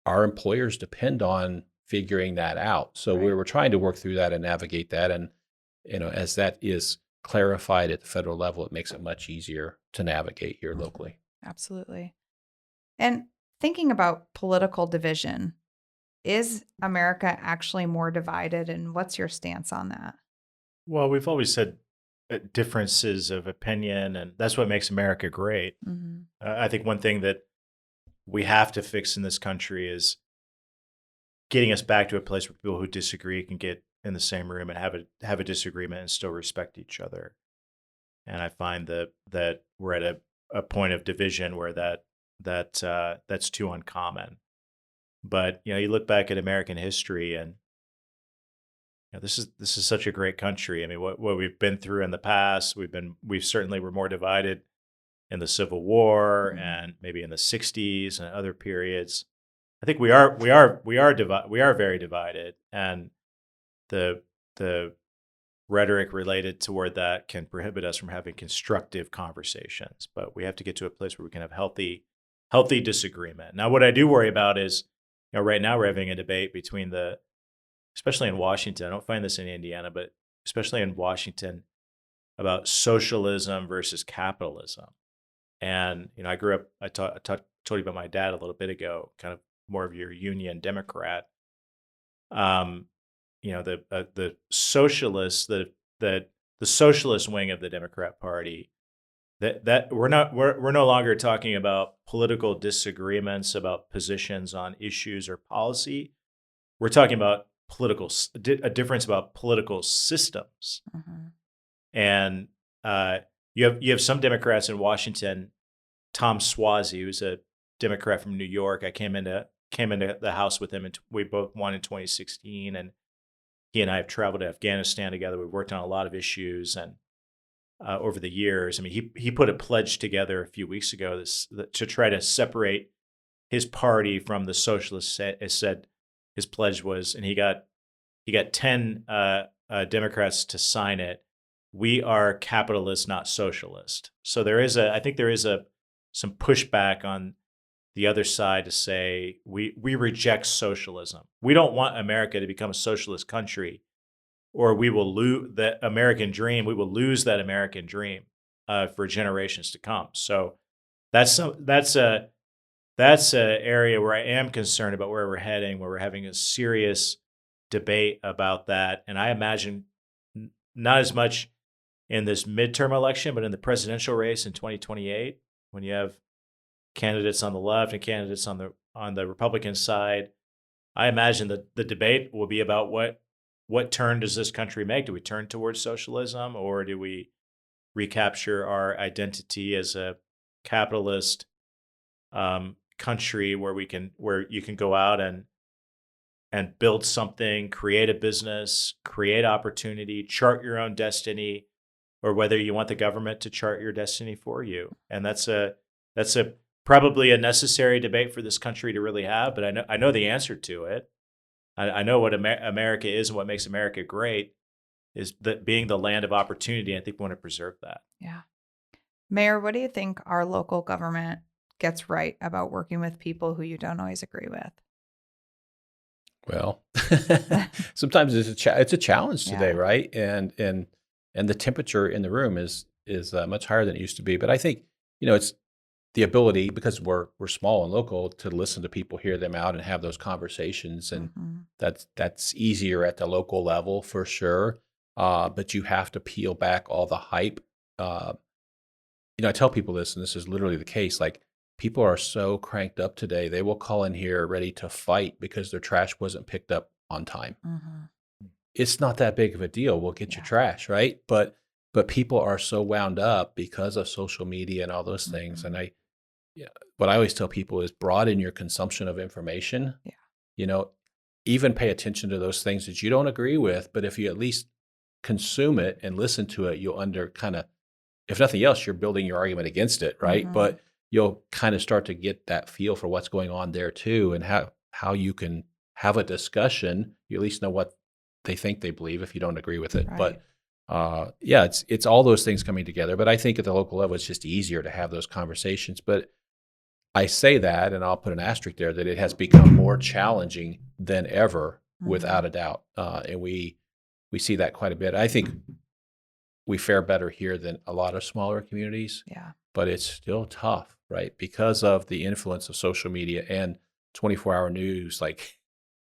S2: our employers depend on figuring that out. So
S1: Right.
S2: we're trying to work through that and navigate that. And, as that is clarified at the federal level, it makes it much easier to navigate here
S1: Mhm.
S2: locally.
S1: Absolutely. And thinking about political division, is America actually more divided? And what's your stance on that?
S3: Well, we've always said differences of opinion, and that's what makes America great.
S1: Mm-hmm.
S3: I think one thing that we have to fix in this country is getting us back to a place where people who disagree can get in the same room and have a disagreement and still respect each other. And I find that we're at a point of division where that's too uncommon. But you look back at American history, and this is such a great country. I mean, what we've been through in the past, we certainly were more divided in the Civil War
S1: Mhm.
S3: and maybe in the '60s and other periods. I think we are very divided, and the rhetoric related toward that can prohibit us from having constructive conversations. But we have to get to a place where we can have healthy disagreement. Now, what I do worry about is, right now we're having a debate between especially in Washington. I don't find this in Indiana, but especially in Washington, about socialism versus capitalism. And I grew up. I told you about my dad a little bit ago. Kind of more of your Union Democrat. The socialists, the socialist wing of the Democrat Party. That we're no longer talking about political disagreements about positions on issues or policy. We're talking about a difference about political systems.
S1: Mm-hmm.
S3: And you have some Democrats in Washington. Tom Suozzi, who's a Democrat from New York. I came into the House with him, and we both won in 2016. And he and I have traveled to Afghanistan together. We've worked on a lot of issues, and over the years, I mean, he put a pledge together a few weeks ago to try to separate his party from the socialists. Said his pledge was, and he got 10 Democrats to sign it. We are capitalists, not socialist. So I think there is some pushback on the other side to say we reject socialism. We don't want America to become a socialist country, or we will lose that American dream. We will lose that American dream for generations to come. So that's a area where I am concerned about where we're heading, where we're having a serious debate about that. And I imagine not as much in this midterm election, but in the presidential race in 2028, when you have candidates on the left and candidates on the Republican side, I imagine that the debate will be about what turn does this country make? Do we turn towards socialism, or do we recapture our identity as a capitalist country where you can go out and build something, create a business, create opportunity, chart your own destiny, or whether you want the government to chart your destiny for you? And that's probably a necessary debate for this country to really have. But I know the answer to it. I know what America is and what makes America great is that being the land of opportunity. I think we want to preserve that.
S1: Yeah. Mayor, what do you think our local government gets right about working with people who you don't always agree with?
S2: Well, sometimes it's a challenge today,
S1: Yeah.
S2: right? And the temperature in the room is much higher than it used to be. But I think it's the ability, because we're small and local, to listen to people, hear them out, and have those conversations, and
S1: Mm-hmm.
S2: that's easier at the local level for sure. But you have to peel back all the hype. I tell people this, and this is literally the case. Like, people are so cranked up today, they will call in here ready to fight because their trash wasn't picked up on time.
S1: Mm-hmm.
S2: It's not that big of a deal. We'll get your trash, right? But people are so wound up because of social media and all those things.
S1: Mm-hmm.
S2: And Yeah, what I always tell people is broaden your consumption of information.
S1: Yeah.
S2: You know, even pay attention to those things that you don't agree with, but if you at least consume it and listen to it, you'll if nothing else, you're building your argument against it, right?
S1: Mhm.
S2: But you'll kind of start to get that feel for what's going on there too, and how you can have a discussion. You at least know what they think they believe if you don't agree with it.
S1: Right.
S2: But yeah, it's all those things coming together. But I think at the local level, it's just easier to have those conversations. But I say that, and I'll put an asterisk there, that it has become more challenging than ever, without
S1: Mhm.
S2: a doubt. And we see that quite a bit. I think we fare better here than a lot of smaller communities,
S1: Yeah.
S2: but it's still tough, right? Because of the influence of social media and 24-hour news. Like,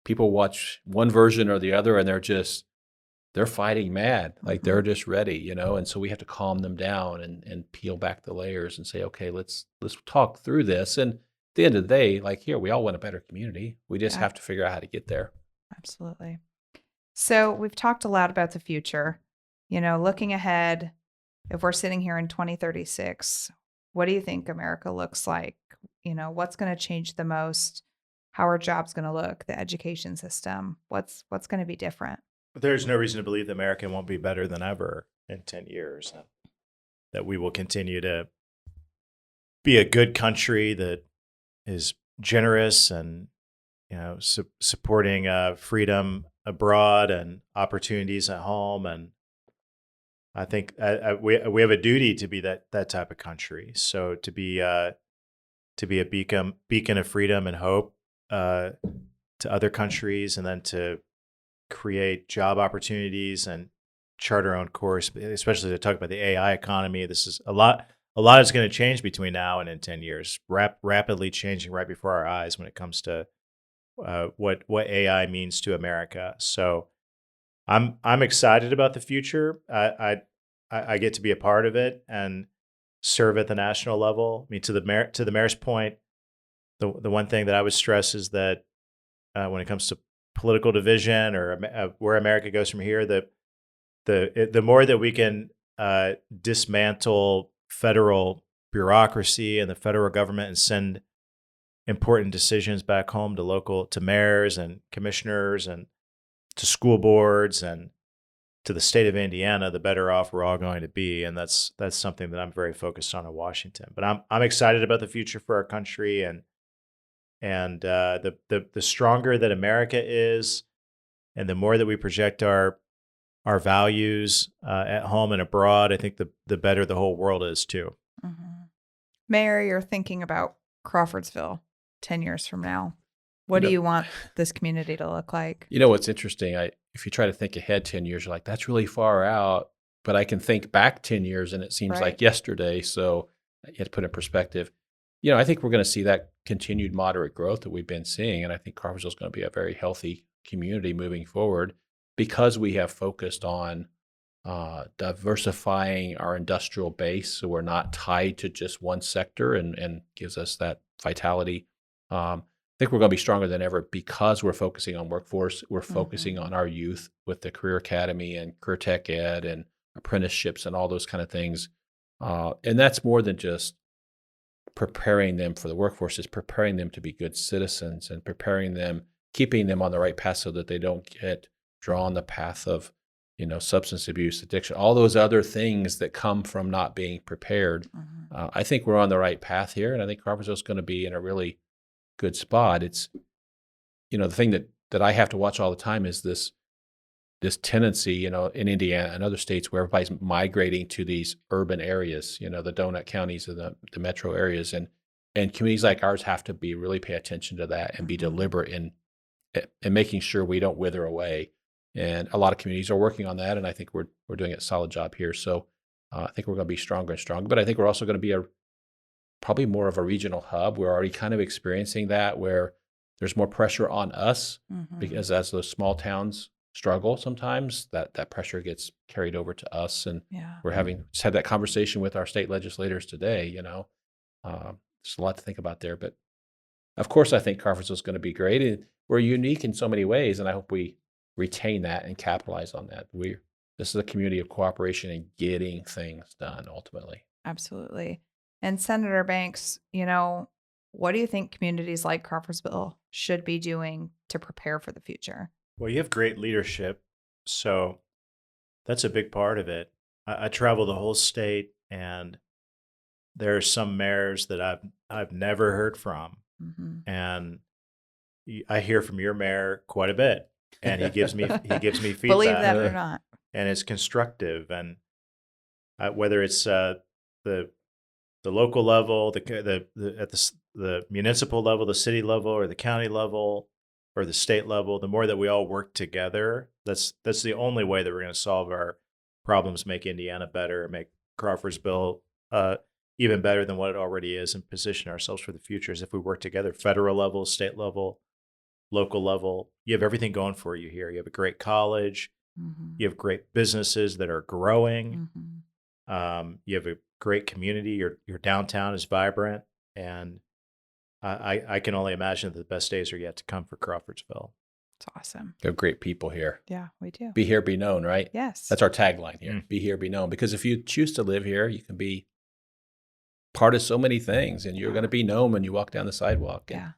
S2: people watch one version or the other, and they're fighting mad. Like, they're
S1: Mhm.
S2: just ready. And so we have to calm them down and peel back the layers and say, okay, let's talk through this. And at the end of the day, like, here, we all want a better community. We just
S1: Yeah.
S2: have to figure out how to get there.
S1: Absolutely. So we've talked a lot about the future. Looking ahead, if we're sitting here in 2036, what do you think America looks like? What's going to change the most? How are jobs going to look? The education system? What's going to be different?
S3: There's no reason to believe that America won't be better than ever in 10 years, that we will continue to be a good country that is generous and supporting freedom abroad and opportunities at home. And I think we have a duty to be that type of country. So to be a beacon of freedom and hope to other countries, and then to create job opportunities and chart our own course, especially to talk about the AI economy. This is a lot. A lot is going to change between now and in 10 years. Rapidly changing right before our eyes when it comes to what AI means to America. So I'm excited about the future. I get to be a part of it and serve at the national level. I mean, to the mayor's point, the one thing that I would stress is that when it comes to political division, or where America goes from here, the more that we can dismantle federal bureaucracy and the federal government and send important decisions back home to mayors and commissioners and to school boards and to the state of Indiana, the better off we're all going to be. And that's something that I'm very focused on in Washington. But I'm excited about the future for our country, and the stronger that America is, and the more that we project our values at home and abroad, I think the better the whole world is too.
S1: Mm-hmm. Mayor, you're thinking about Crawfordsville 10 years from now. What do you want this community to look like?
S2: What's interesting, if you try to think ahead 10 years, you're like, that's really far out. But I can think back 10 years and it seems like yesterday. So you have to put it in perspective. I think we're going to see that continued moderate growth that we've been seeing. And I think Crawfordsville is going to be a very healthy community moving forward, because we have focused on diversifying our industrial base, so we're not tied to just one sector, and gives us that vitality. I think we're going to be stronger than ever because we're focusing on workforce. We're focusing on our youth with the Career Academy and Career Tech Ed and apprenticeships and all those kind of things. And that's more than just preparing them for the workforce. It's preparing them to be good citizens and keeping them on the right path so that they don't get drawn the path of substance abuse, addiction, all those other things that come from not being prepared. I think we're on the right path here, and I think Crawfordsville is going to be in a really good spot. It's the thing that I have to watch all the time is this tendency, in Indiana and other states, where everybody's migrating to these urban areas, the donut counties and the metro areas, and communities like ours have to really pay attention to that and be deliberate in making sure we don't wither away. And a lot of communities are working on that, and I think we're doing a solid job here. So I think we're going to be stronger and stronger. But I think we're also going to be probably more of a regional hub. We're already kind of experiencing that, where there's more pressure on us, because as those small towns struggle, sometimes that pressure gets carried over to us. And we're just had that conversation with our state legislators today. There's a lot to think about there. But of course, I think Crawfordsville is going to be great. And we're unique in so many ways, and I hope we retain that and capitalize on that. This is a community of cooperation and getting things done ultimately.
S1: Absolutely. And Senator Banks, what do you think communities like Crawfordsville should be doing to prepare for the future?
S3: Well, you have great leadership, so that's a big part of it. I travel the whole state, and there are some mayors that I've never heard from,
S1: Mm-hmm.
S3: and I hear from your mayor quite a bit, and he gives me feedback,
S1: Believe that or not.
S3: and it's constructive. And whether it's the local level, the municipal level, the city level, or the county level, or the state level, the more that we all work together, that's the only way that we're going to solve our problems, make Indiana better, make Crawfordsville even better than what it already is, and position ourselves for the future. Is if we work together, federal level, state level, local level. You have everything going for you here. You have a great college.
S1: Mm-hmm.
S3: You have great businesses that are growing.
S1: Mm-hmm.
S3: You have a great community. Your downtown is vibrant, and I can only imagine that the best days are yet to come for Crawfordsville.
S1: It's awesome.
S2: We have great people here.
S1: Yeah, we do.
S2: Be here, be known, right?
S1: Yes.
S2: That's our tagline here. Be here, be known. Because if you choose to live here, you can be part of so many things, and you're going to be known when you walk down the sidewalk. And
S1: Yeah.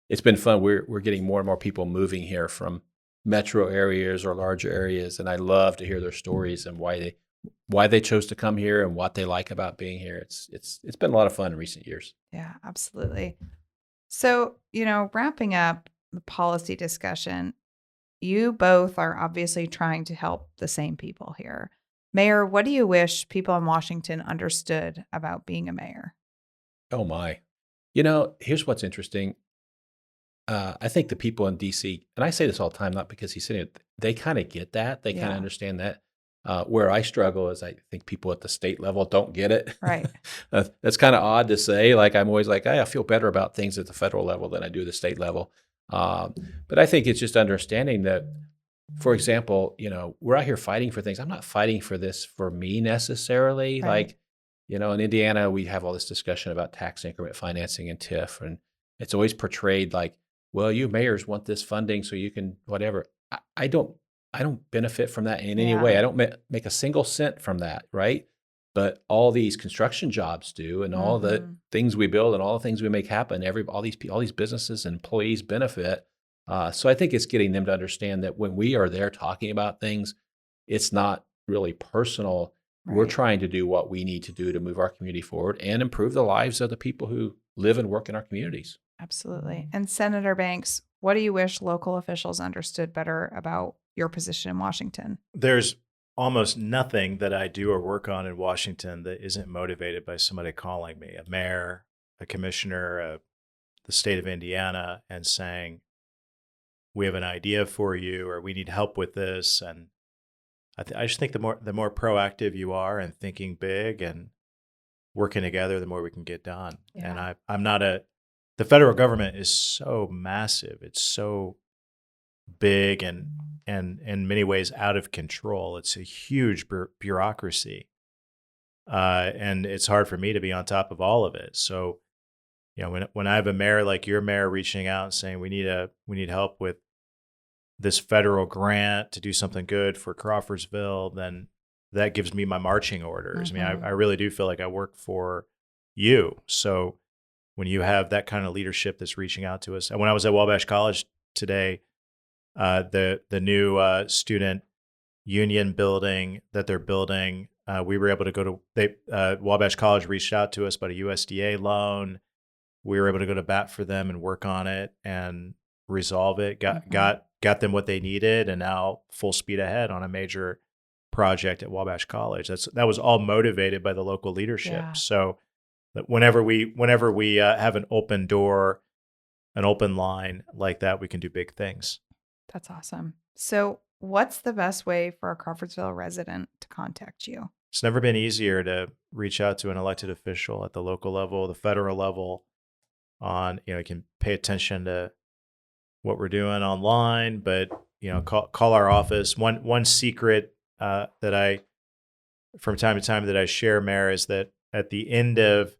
S2: it's been fun. We're getting more and more people moving here from metro areas or larger areas, and I love to hear their stories and why they chose to come here and what they like about being here. It's been a lot of fun in recent years.
S1: Yeah, absolutely. So, wrapping up the policy discussion, you both are obviously trying to help the same people here. Mayor, what do you wish people in Washington understood about being a mayor?
S2: Oh my. Here's what's interesting. I think the people in DC, and I say this all the time, not because he's sitting, they kind of get that. They kind of understand that. Where I struggle is I think people at the state level don't get it.
S1: Right.
S2: That's kind of odd to say. Like, I'm always like, I feel better about things at the federal level than I do the state level. But I think it's just understanding that, for example, we're out here fighting for things. I'm not fighting for this for me necessarily.
S1: Right.
S2: Like, in Indiana, we have all this discussion about tax increment financing and TIF, and it's always portrayed like, well, you mayors want this funding so you can whatever. I don't benefit from that in any way. I don't make a single cent from that, right? But all these construction jobs do, and all the things we build and all the things we make happen, all these businesses and employees benefit. So I think it's getting them to understand that when we are there talking about things, it's not really personal.
S1: Right.
S2: We're trying to do what we need to do to move our community forward and improve the lives of the people who live and work in our communities.
S1: Absolutely. And Senator Banks, what do you wish local officials understood better about your position in Washington?
S3: There's almost nothing that I do or work on in Washington that isn't motivated by somebody calling me, a mayor, a commissioner, the state of Indiana, and saying, we have an idea for you, or we need help with this. And I just think the more proactive you are and thinking big and working together, the more we can get done.
S1: Yeah.
S3: And the federal government is so massive. It's so big and in many ways out of control. It's a huge bureaucracy. And it's hard for me to be on top of all of it. So, when I have a mayor like your mayor reaching out and saying, we need help with this federal grant to do something good for Crawfordsville, then that gives me my marching orders. I mean, I really do feel like I work for you. So when you have that kind of leadership that's reaching out to us, and when I was at Wabash College today, the new student union building that they're building, we were able to go to Wabash College reached out to us about a USDA loan. We were able to go to bat for them and work on it and resolve it. Got them what they needed, and now full speed ahead on a major project at Wabash College. That was all motivated by the local leadership.
S1: Yeah.
S3: So that whenever we have an open door, an open line like that, we can do big things.
S1: That's awesome. So what's the best way for a Crawfordsville resident to contact you?
S3: It's never been easier to reach out to an elected official at the local level, the federal level. You can pay attention to what we're doing online, but call our office. One secret that I, from time to time, that I share, Mayor, is that at the end of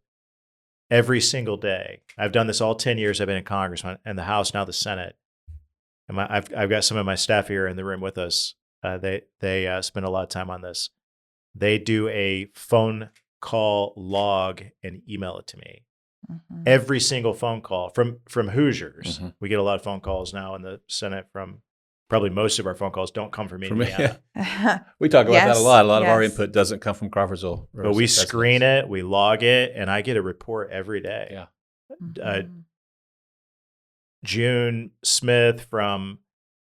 S3: every single day, I've done this all 10 years I've been in Congress and the House, now the Senate, and I've got some of my staff here in the room with us. They spend a lot of time on this. They do a phone call, log, and email it to me.
S1: Mm-hmm.
S3: Every single phone call from Hoosiers.
S2: Mm-hmm.
S3: We get a lot of phone calls now in the Senate from probably most of our phone calls don't come from
S2: From
S3: Indiana.
S2: We talk about that a lot. A lot of our
S1: yes.
S2: input doesn't come from Crawfordsville.
S3: But we screen it, we log it, and I get a report every day.
S2: Yeah.
S1: Mhm.
S3: June Smith from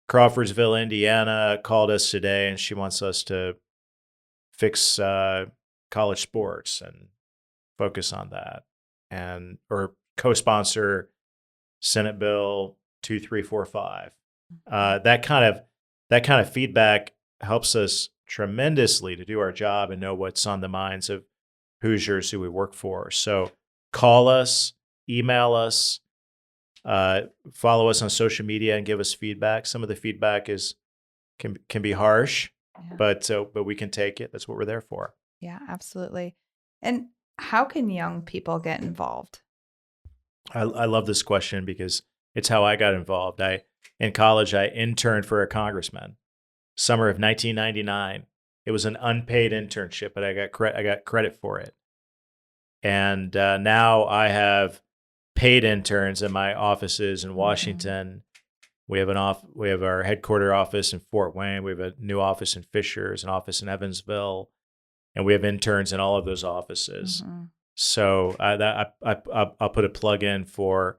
S3: Crawfordsville, Indiana, called us today, and she wants us to fix college sports and focus on that, and or co-sponsor Senate Bill 2345. That kind of feedback helps us tremendously to do our job and know what's on the minds of Hoosiers who we work for. So call us, email us, follow us on social media, and give us feedback. Some of the feedback can be harsh,
S1: Yeah.
S3: but we can take it. That's what we're there for.
S1: Yeah, absolutely. And how can young people get involved?
S3: I love this question because it's how I got involved. In college, I interned for a congressman. Summer of 1999. It was an unpaid internship, but I got credit for it. And now I have paid interns in my offices in Washington. We have our headquarter office in Fort Wayne. We have a new office in Fishers, an office in Evansville, and we have interns in all of those offices.
S1: Mm-hmm.
S3: So I'll put a plug in for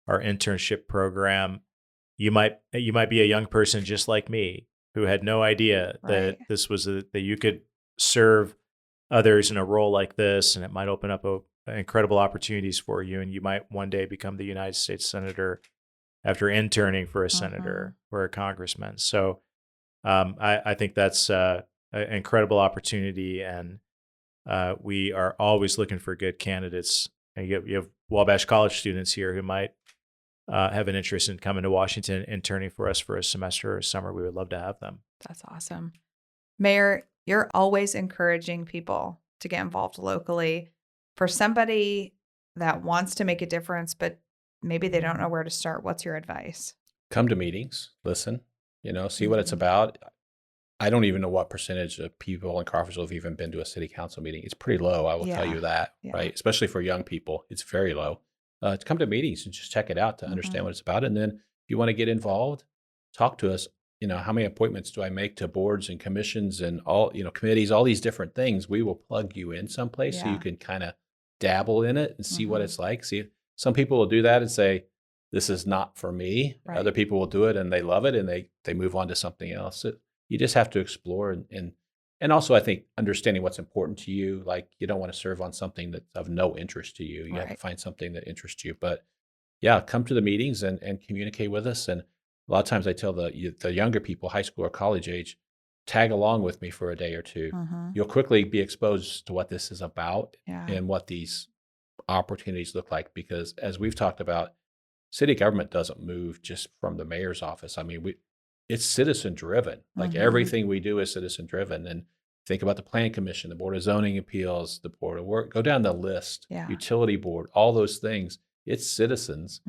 S3: our internship program. You might be a young person just like me who had no idea that this was that you could serve others in a role like this, and it might open up incredible opportunities for you, and you might one day become the United States Senator after interning for a senator or a congressman. So I think that's an incredible opportunity, and we are always looking for good candidates. And you have Wabash College students here who might have an interest in coming to Washington, interning for us for a semester or a summer. We would love to have them.
S1: That's awesome. Mayor, you're always encouraging people to get involved locally. For somebody that wants to make a difference, but maybe they don't know where to start, what's your advice?
S2: Come to meetings, listen, see what it's about. I don't even know what percentage of people in Crawfordsville have even been to a city council meeting. It's pretty low, I will tell you that, right? Especially for young people, it's very low. To come to meetings and just check it out to understand what it's about. And then if you want to get involved, talk to us. How many appointments do I make to boards and commissions and all, committees, all these different things. We will plug you in someplace so you can kind of dabble in it and see what it's like. See, some people will do that and say, this is not for me. Right. Other people will do it and they love it and they move on to something else. You just have to explore and also I think understanding what's important to you. Like you don't want to serve on something that's of no interest to you. You have to find something that interests you. But yeah, come to the meetings and communicate with us. And a lot of times I tell the younger people, high school or college age, tag along with me for a day or two. You'll quickly be exposed to what this is about and what these opportunities look like. Because as we've talked about, city government doesn't move just from the mayor's office. I mean, it's citizen driven. Like everything we do is citizen driven. And think about the Planning Commission, the Board of Zoning Appeals, the Board of Work, go down the list, utility board, all those things. It's citizens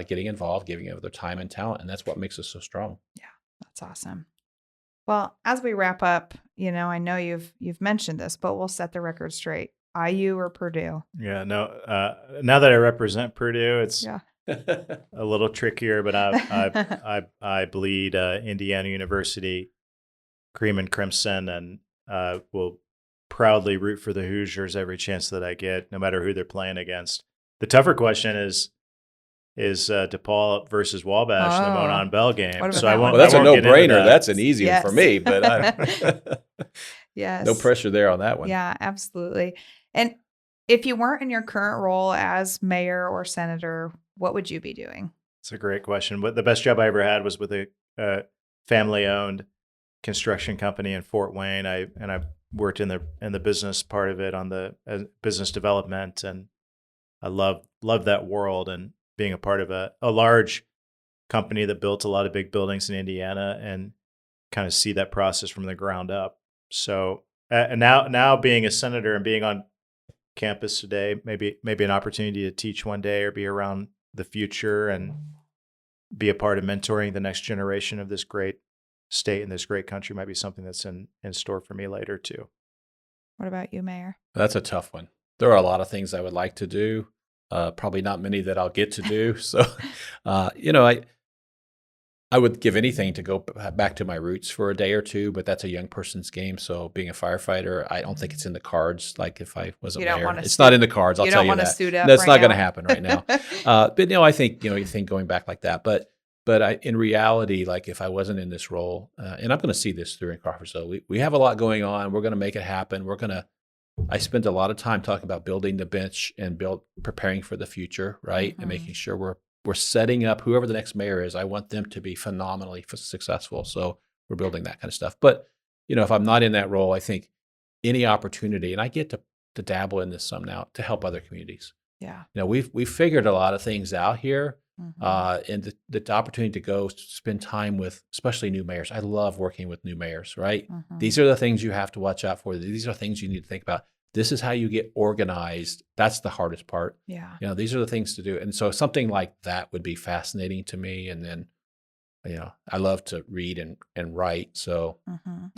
S2: getting involved, giving of their time and talent. And that's what makes us so strong.
S1: Yeah, that's awesome. Well, as we wrap up, I know you've mentioned this, but we'll set the record straight. IU or Purdue?
S3: Yeah, no. Now that I represent Purdue, it's a little trickier, but I bleed Indiana University, cream and crimson, and will proudly root for the Hoosiers every chance that I get, no matter who they're playing against. The tougher question is DePaul versus Wabash in the Monon Bell game.
S1: So I won't.
S2: Well, that's a no-brainer. That's an easy one for me, but
S1: yes,
S2: no pressure there on that one.
S1: Yeah, absolutely. And if you weren't in your current role as mayor or senator, what would you be doing?
S3: It's a great question. But the best job I ever had was with a family-owned construction company in Fort Wayne. I worked in the business part of it on the business development, and I love that world and being a part of a large company that built a lot of big buildings in Indiana and kind of see that process from the ground up. So and now being a senator and being on campus today, maybe an opportunity to teach one day or be around the future and be a part of mentoring the next generation of this great state and this great country might be something that's in store for me later too.
S1: What about you, Mayor?
S2: That's a tough one. There are a lot of things I would like to do. Probably not many that I'll get to do. So, I would give anything to go back to my roots for a day or two, but that's a young person's game. So being a firefighter, I don't think it's in the cards. Like if I was a mayor, it's not in the cards. I'll tell you that. You don't want to suit up. That's not going to happen right now. But I think you think going back like that. But in reality, like if I wasn't in this role, and I'm going to see this through in Crawfordsville, we have a lot going on. We're going to make it happen. I spent a lot of time talking about building the bench and preparing for the future, right, and making sure we're setting up whoever the next mayor is. I want them to be phenomenally successful. So we're building that kind of stuff. But, if I'm not in that role, I think any opportunity, and I get to dabble in this some now, to help other communities.
S1: Yeah.
S2: We've figured a lot of things out here. And the opportunity to go spend time with, especially new mayors. I love working with new mayors, right? These are the things you have to watch out for. These are things you need to think about. This is how you get organized. That's the hardest part.
S1: Yeah.
S2: These are the things to do. And so something like that would be fascinating to me. And then, I love to read and write. So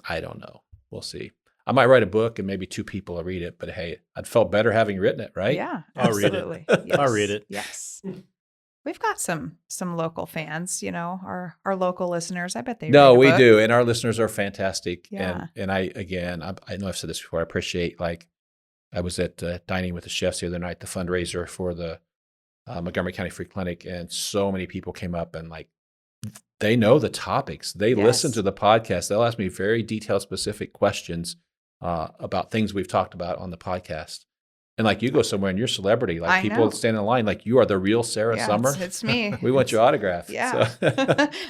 S2: I don't know. We'll see. I might write a book and maybe 2 people will read it, but hey, I'd felt better having written it, right?
S1: Yeah,
S3: absolutely.
S1: I'll read it.
S3: Yes. I'll read it.
S1: Yes. We've got some local fans, our local listeners. I bet they
S2: No,
S1: read a
S2: we
S1: book.
S2: do. And our listeners are fantastic.
S1: Yeah.
S2: And I know I've said this before. I appreciate, I was at Dining with the Chefs the other night, the fundraiser for the Montgomery County Free Clinic, and so many people came up and they know the topics. They listen to the podcast. They'll ask me very detailed, specific questions about things we've talked about on the podcast. And you go somewhere and you're a celebrity, people stand in line, you are the real Sarah Summer.
S1: It's me.
S2: We want your autograph.
S1: Yeah.
S2: So.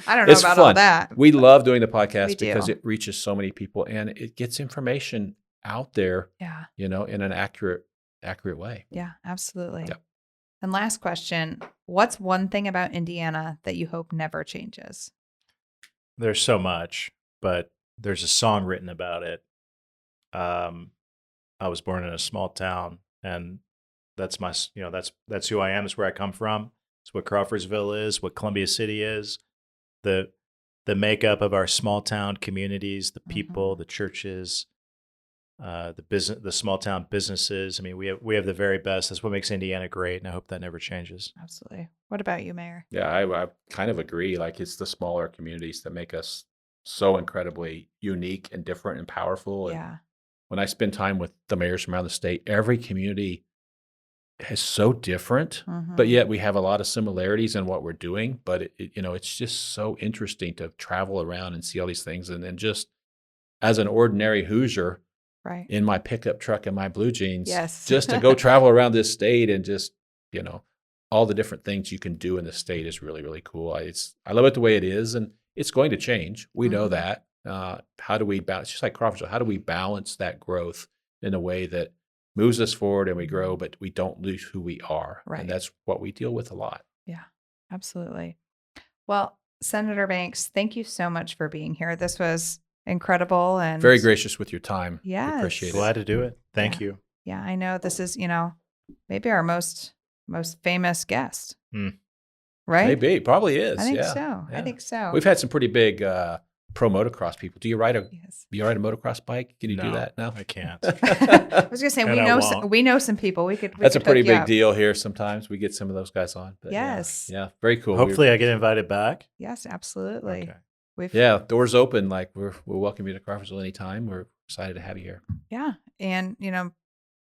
S1: I don't know about all that.
S2: We love doing the podcast because it reaches so many people and it gets information out there, in an accurate way.
S1: Yeah, absolutely.
S2: Yep.
S1: And last question, what's one thing about Indiana that you hope never changes?
S3: There's so much, but there's a song written about it. I was born in a small town, and that's my, that's who I am. It's where I come from. It's what Crawfordsville is, what Columbia City is, the makeup of our small town communities, the people, the churches, the small town businesses. I mean, we have the very best. That's what makes Indiana great, and I hope that never changes.
S1: Absolutely. What about you, Mayor?
S2: Yeah, I kind of agree. it's the smaller communities that make us so incredibly unique and different and powerful. And when I spend time with the mayors from around the state, every community is so different, but yet we have a lot of similarities in what we're doing. But it's just so interesting to travel around and see all these things, and then just as an ordinary Hoosier,
S1: right,
S2: in my pickup truck and my blue jeans,
S1: yes,
S2: just to go travel around this state and just all the different things you can do in the state is really, really cool. I love it the way it is, and it's going to change. We know that. How do we balance? Just like Crawfordsville, how do we balance that growth in a way that moves us forward and we grow, but we don't lose who we are?
S1: Right.
S2: And that's what we deal with a lot.
S1: Yeah, absolutely. Well, Senator Banks, thank you so much for being here. This was incredible and
S2: very gracious with your time.
S1: Yes.
S2: We appreciate it.
S3: Glad to do it. Thank you.
S1: Yeah, I know this is, maybe our most famous guest. Right?
S2: Maybe. Probably is.
S1: I think
S2: so.
S1: Yeah. I think so.
S2: We've had some pretty big pro motocross people. Do you ride a motocross bike? Can you do that? No,
S3: I can't.
S1: I was gonna say we know some people. That's
S2: a pretty big deal here. Sometimes we get some of those guys on. But
S1: yes.
S2: Yeah. Very cool.
S3: Hopefully, I get invited back.
S1: Yes, absolutely.
S3: Okay.
S2: Doors open. We'll welcome you to Crawfordsville anytime. We're excited to have you here.
S1: Yeah, and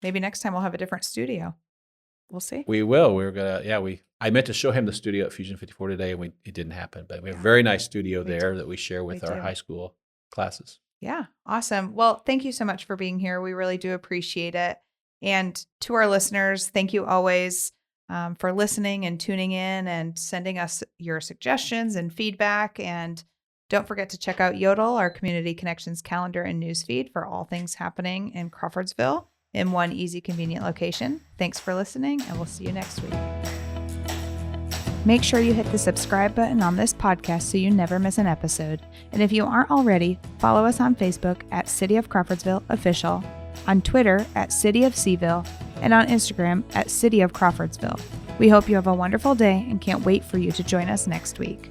S1: maybe next time we'll have a different studio. We'll see.
S2: We will. We're gonna. I meant to show him the studio at Fusion 54 today, and it didn't happen. But we have a very nice studio there that we share with our high school classes. Yeah, awesome. Well, thank you so much for being here. We really do appreciate it. And to our listeners, thank you always for listening and tuning in and sending us your suggestions and feedback. And don't forget to check out Yodel, our Community Connections calendar and newsfeed for all things happening in Crawfordsville in one easy, convenient location. Thanks for listening, and we'll see you next week. Make sure you hit the subscribe button on this podcast so you never miss an episode. And if you aren't already, follow us on Facebook at City of Crawfordsville Official, on Twitter at City of Seaville, and on Instagram at City of Crawfordsville. We hope you have a wonderful day and can't wait for you to join us next week.